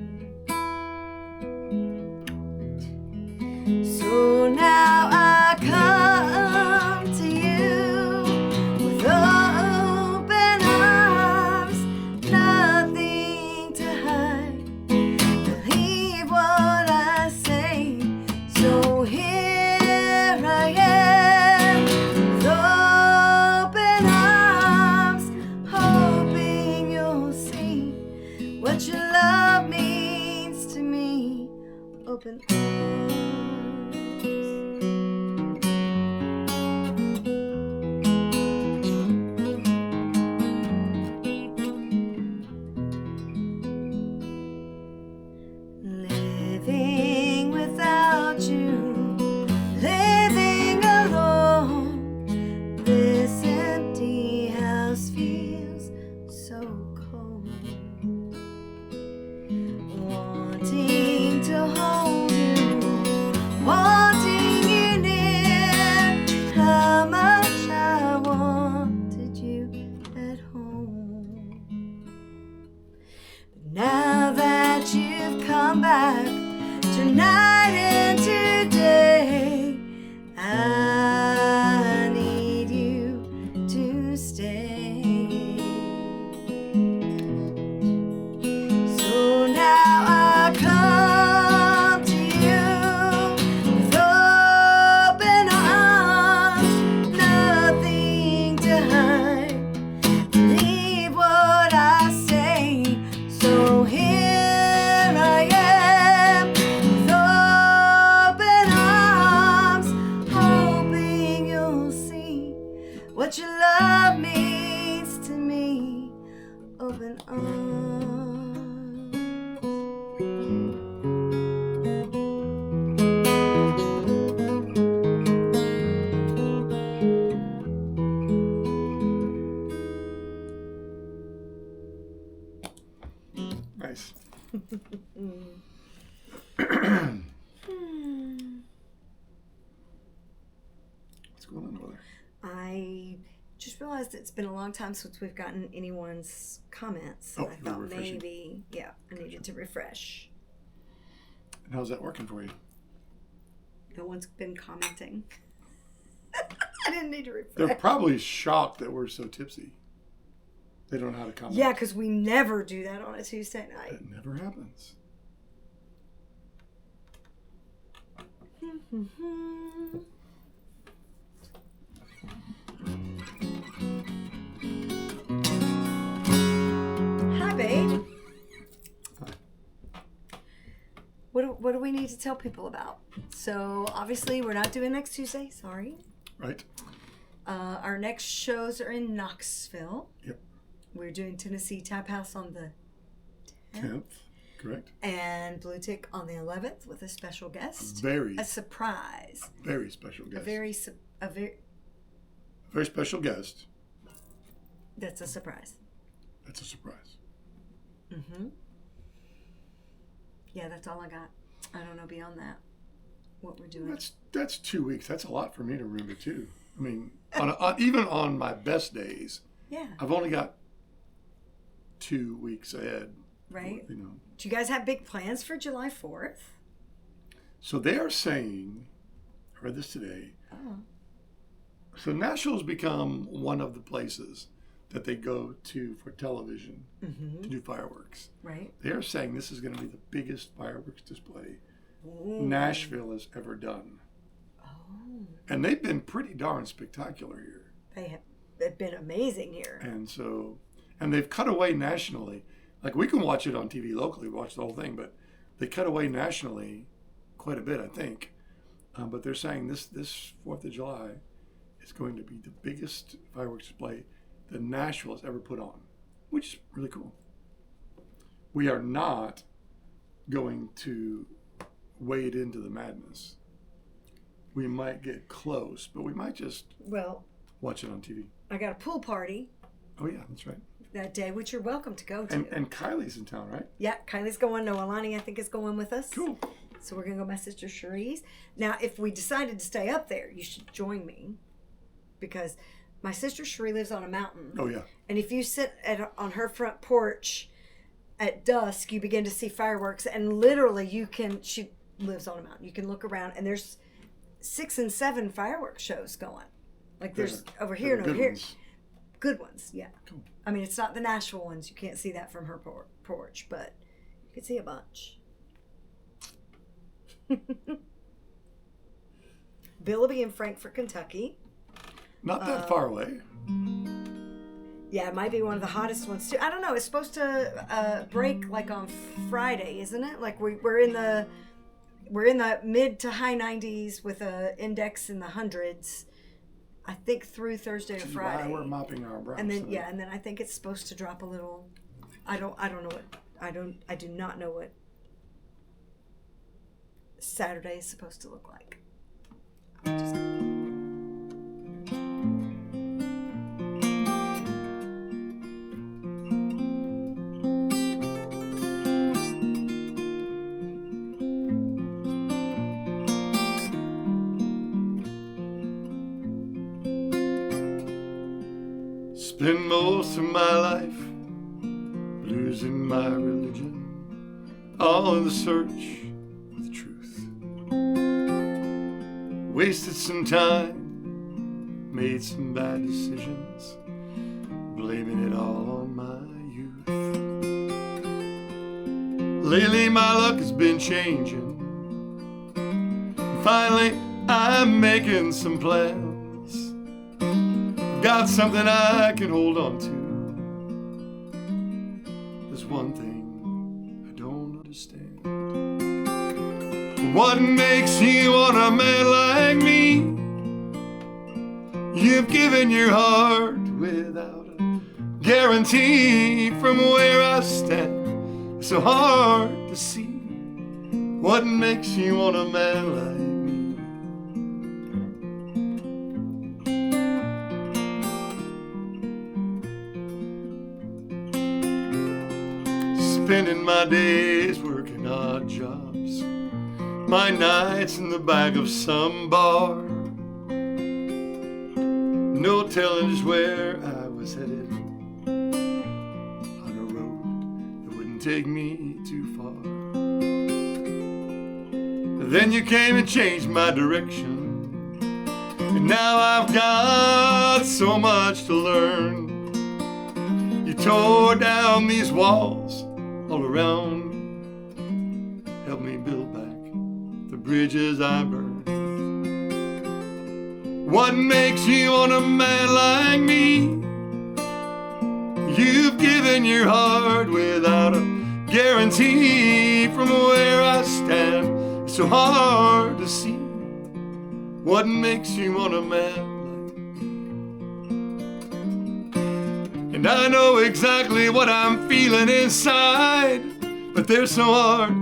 So now I open arms. Living without you, living alone, this empty house feels so cold. Wanting to hold you, wanting you near, how much I wanted you at home. But now that you've come back tonight and today, I need you to stay. So now I come to you with open arms, nothing to hide. Believe what I say. So here I am with open arms, hoping you'll see what your love means to me. Open arms. Nice. What's going on over there? I just realized it's been a long time since we've gotten anyone's comments. Oh, I you're thought refreshing. maybe, I needed to refresh. And how's that working for you? No one's been commenting. I didn't need to refresh. They're probably shocked that we're so tipsy. They don't know how to comment. Yeah, because we never do that on a Tuesday night. It never happens. Hi, babe. Hi. What do we need to tell people about? So, obviously, we're not doing next Tuesday. Sorry. Right? Our next shows are in Knoxville. Yep. We're doing Tennessee Tap House on the 10th, correct? and Blue Tick on the 11th with a special guest. Very A surprise. special guest. A very Very special guest. that's a surprise. That's a surprise. Yeah, that's all I got. I don't know beyond that what we're doing. That's 2 weeks. That's a lot for me to remember too. I mean, even on my best days, Yeah. I've only got 2 weeks ahead. Right. You know. Do you guys have big plans for July 4th? So they are saying, I read this today. Oh. So Nashville's become one of the places that they go to for television to do fireworks. Right. They are saying this is going to be the biggest fireworks display Ooh. Nashville has ever done. Oh. And they've been pretty darn spectacular here. They've been amazing here. And they've cut away nationally. Like, we can watch it on TV locally, watch the whole thing, but they cut away nationally quite a bit, I think. But they're saying this 4th of July is going to be the biggest fireworks display that Nashville has ever put on, which is really cool. We are not going to wade into the madness. We might get close, but we might just watch it on TV. I got a pool party Oh, yeah, that's right. that day, which you're welcome to go to. And Kylie's in town, right? Yeah, Kylie's going. Noah Lonnie, I think, is going with us. Cool. So we're going to go with my sister Cherie's. Now, if we decided to stay up there, you should join me, because my sister Cherie lives on a mountain. Oh, yeah. And if you sit on her front porch at dusk, you begin to see fireworks. And literally, she lives on a mountain. You can look around, and there's 6 and 7 fireworks shows going. Like, there's over here and over here. Ones. Good ones, yeah. Cool. I mean, it's not the Nashville ones. You can't see that from her porch, but you can see a bunch. Bill will be in Frankfort, Kentucky. Not that far away. Yeah, it might be one of the hottest ones too. I don't know. It's supposed to break like on Friday, isn't it? Like we're in the we're in the mid to high 90s with a index in the hundreds. I think through Thursday or Friday. Why we're mopping our brows. And then and then I think it's supposed to drop a little. I don't know what I do not know what Saturday is supposed to look like. Spend most of my life losing my religion, all in the search for the truth. Wasted some time, made some bad decisions, blaming it all on my youth. Lately my luck has been changing. Finally I'm making some plans. Got something I can hold on to. There's one thing I don't understand. What makes you want a man like me? You've given your heart without a guarantee. From where I stand, it's so hard to see. What makes you want a man like me? Spending my days working odd jobs, my nights in the back of some bar. No telling just where I was headed, on a road that wouldn't take me too far. Then you came and changed my direction, and now I've got so much to learn. You tore down these walls all around, help me build back the bridges I burned. What makes you want a man like me? You've given your heart without a guarantee. From where I stand, it's so hard to see. What makes you want a man? And I know exactly what I'm feeling inside, but they're so hard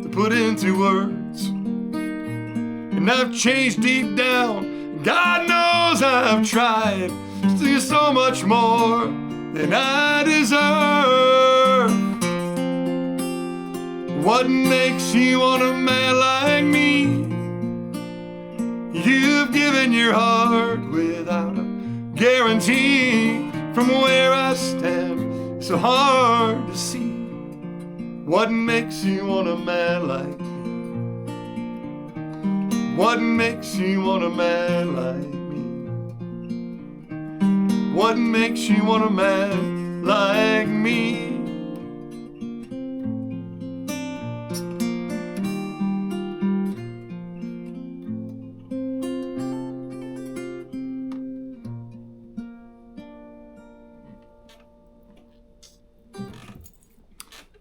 to put into words. And I've changed deep down, God knows I've tried to do so much more than I deserve. What makes you want a man like me? You've given your heart without a guarantee. From where I stand, it's so hard to see. What makes you want a man like me? What makes you want a man like me? What makes you want a man like me?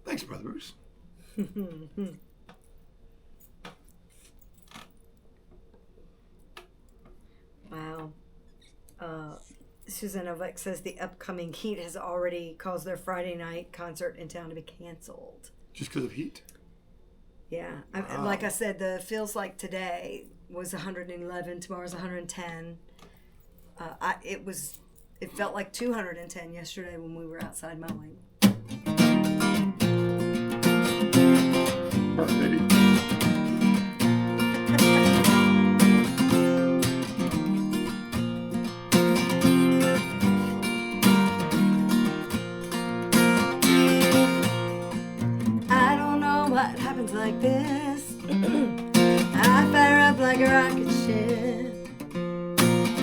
Thanks, Brother Bruce. Wow. Susan Novak says the upcoming heat has already caused their Friday night concert in town to be canceled. Just because of heat? Yeah. Wow. Like I said, the feels like today was 111. Tomorrow's 110. It felt like 210 yesterday when we were outside mowing. Maybe. I don't know what happens like this. I fire up like a rocket ship.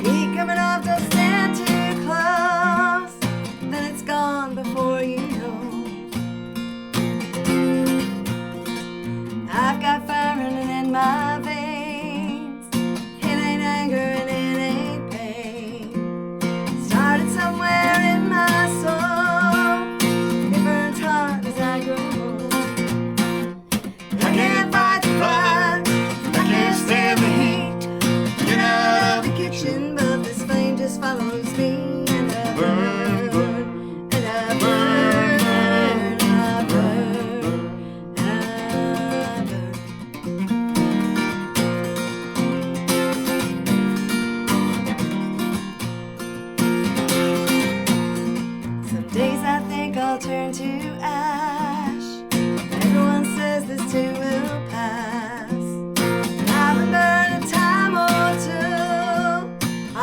Heat coming off, don't stand too close. Then it's gone before you know. I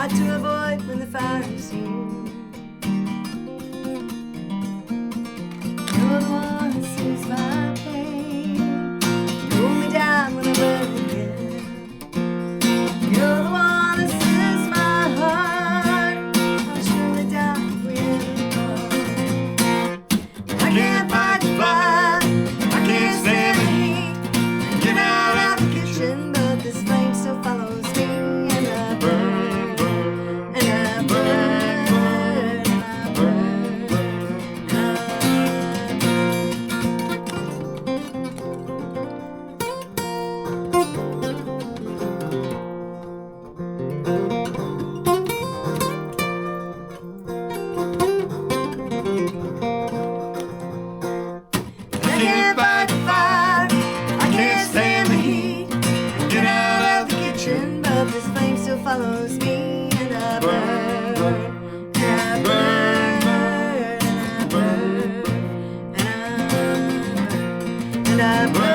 hard to avoid when the fire is here. You're the one who soothes my pain, cool me down when I'm burning again. You're the one who soothes my heart, I'll surely die if we ever part. I can't fight the fire, I can't stand the heat, get out of the kitchen, but this flame still follows me, and I burn, burn, and I burn, and I burn, and I can't fight the fire, I can't stand the heat, get out of the kitchen, but this flame still follows me, and I burn, and I burn, and I burn, and I burn, and I burn.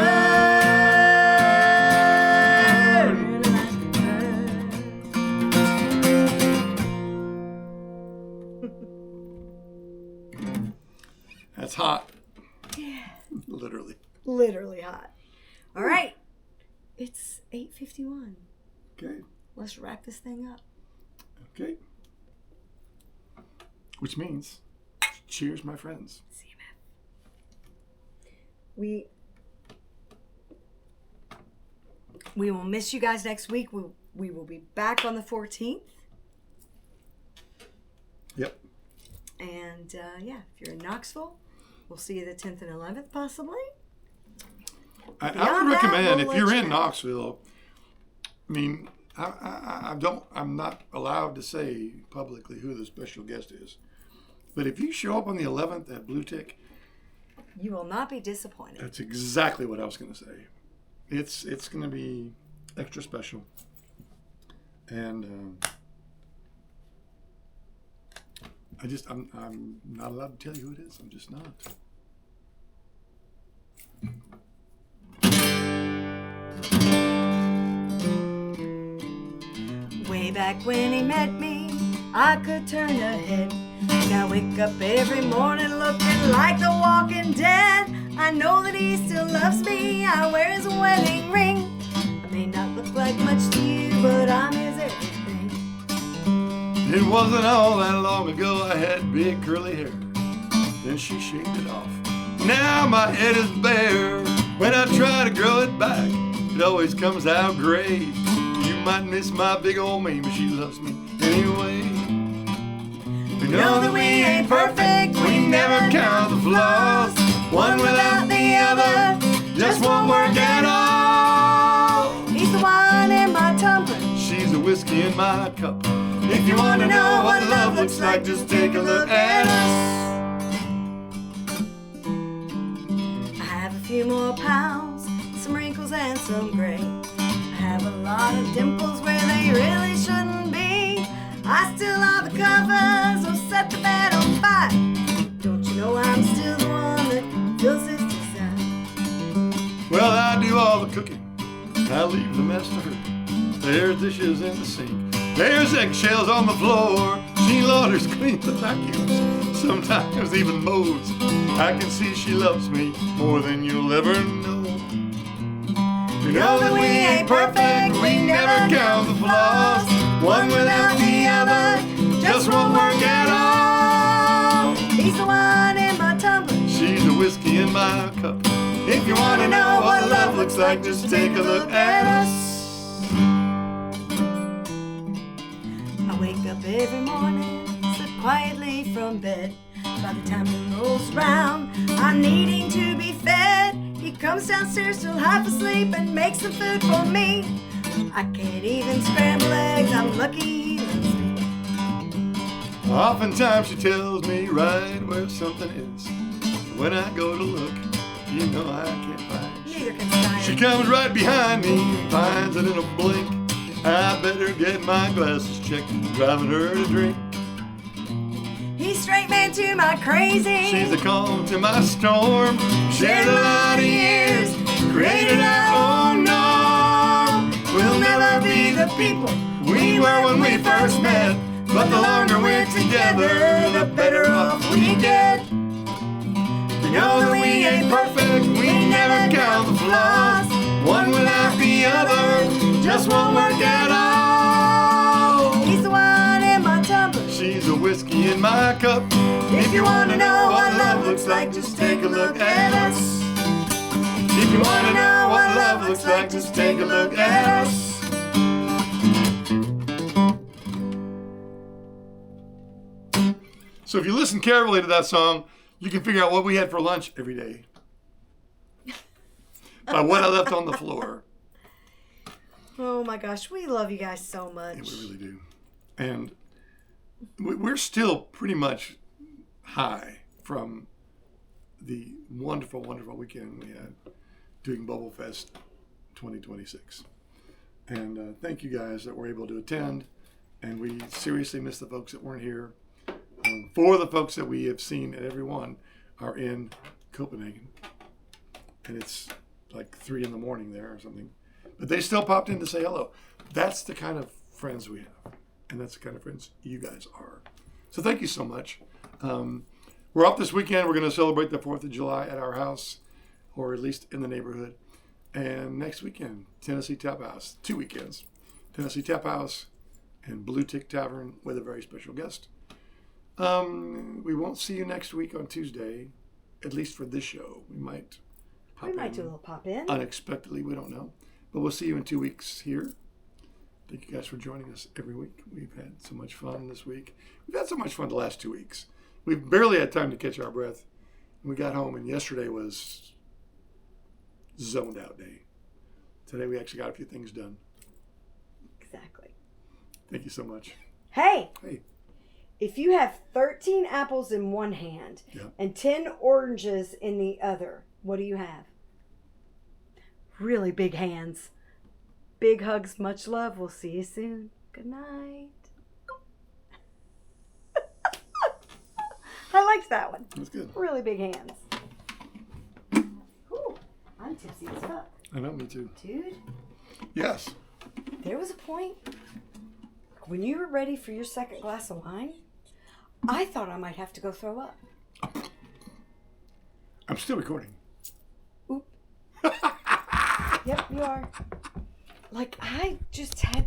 That's hot. Yeah, Literally. literally hot. All right, it's 8:51. Okay. Let's wrap this thing up. Okay. Which means, cheers, my friends. See you, man. We will miss you guys next week. We will be back on the 14th. Yep. And yeah, if you're in Knoxville, we'll see you the 10th and 11th possibly. I Beyond would that, recommend we'll if you're let you in know. Knoxville. I mean, I'm not allowed to say publicly who the special guest is, but if you show up on the 11th at Blue Tick, You will not be disappointed. that's exactly what I was going to say. It's going to be extra special, and I'm not allowed to tell you who it is. I'm just not. Way back when he met me, I could turn ahead. Now I wake up every morning looking like the Walking Dead. I know that he still loves me. I wear his wedding ring. I may not look like much to you, but I'm his everything. It wasn't all that long ago I had big curly hair. Then she shaved it off. Now my head is bare. When I try to grow it back, it always comes out gray. You might miss my big old mane, but she loves me anyway. We know that we ain't perfect, we never count the flaws. One without the other just won't work at all. He's the wine in my tumbler. She's the whiskey in my cup. If you want to know what love looks like, just take a look at us. I have a few more pounds, some wrinkles and some gray. I have a lot of dimples where they really shouldn't be. I still love the covers or set the bed on fire. Don't you know I'm still the one that feels this desire? Well, I do all the cooking. I leave the mess to her. There's dishes in the sink. There's eggshells on the floor. She launders, cleans the vacuums, sometimes even mows. I can see she loves me more than you'll ever know. We know that we ain't perfect, we never count the flaws. One without the other just won't work at all. He's the wine in my tumbler. She's the whiskey in my cup. If you want to know what love looks like, just take a look at us. I wake up every morning, slip quietly from bed. By the time it rolls round, I'm needing to be fed. He comes downstairs still half asleep and makes some food for me. I can't even scramble eggs, I'm lucky he loves me. Oftentimes she tells me right where something is. When I go to look, you know I can't find it. Neither can I. She comes right behind me, finds it in a blink. I better get my glasses checked, driving her to drink. He's straight man to my crazy. She's a calm to my storm. Shared a lot of years, created our own norm. We'll never be the people we were when we first met. But the longer we're together, the better off we get. We know that we ain't perfect, we never count the flaws. One without the other just won't work at all. He's the wine in my tumbler. She's the whiskey in my cup. If you want to know what love looks like, just take a look at us. If you want to know what love looks like, just take a look at us. So if you listen carefully to that song, you can figure out what we had for lunch every day by what I left on the floor. Oh my gosh, we love you guys so much. Yeah, we really do. And we're still pretty much high from the wonderful, wonderful weekend we had doing BobalFest 2026. And thank you guys that were able to attend. And we seriously miss the folks that weren't here. Four of the folks that we have seen at every one are in Copenhagen. And it's like 3 a.m. there or something. But they still popped in to say hello. That's the kind of friends we have. And that's the kind of friends you guys are. So thank you so much. We're up this weekend. We're going to celebrate the 4th of July at our house, or at least in the neighborhood. And next weekend, Tennessee Tap House. 2 weekends. Tennessee Tap House and Blue Tick Tavern with a very special guest. We won't see you next week on Tuesday, at least for this show. We might do a little pop in. Unexpectedly, we don't know. But we'll see you in 2 weeks here. Thank you guys for joining us every week. We've had so much fun this week. We've had so much fun the last 2 weeks. We've barely had time to catch our breath. We got home, and yesterday was zoned out day. Today we actually got a few things done. Exactly. Thank you so much. Hey. Hey. If you have 13 apples in one hand and 10 oranges in the other, what do you have? Really big hands. Big hugs, much love. We'll see you soon. Good night. I liked that one. That's good. Really big hands. Ooh, I'm tipsy as fuck. I know, me too. Dude. Yes. There was a point when you were ready for your second glass of wine, I thought I might have to go throw up. I'm still recording. Oop. Yep, you are. Like, I just had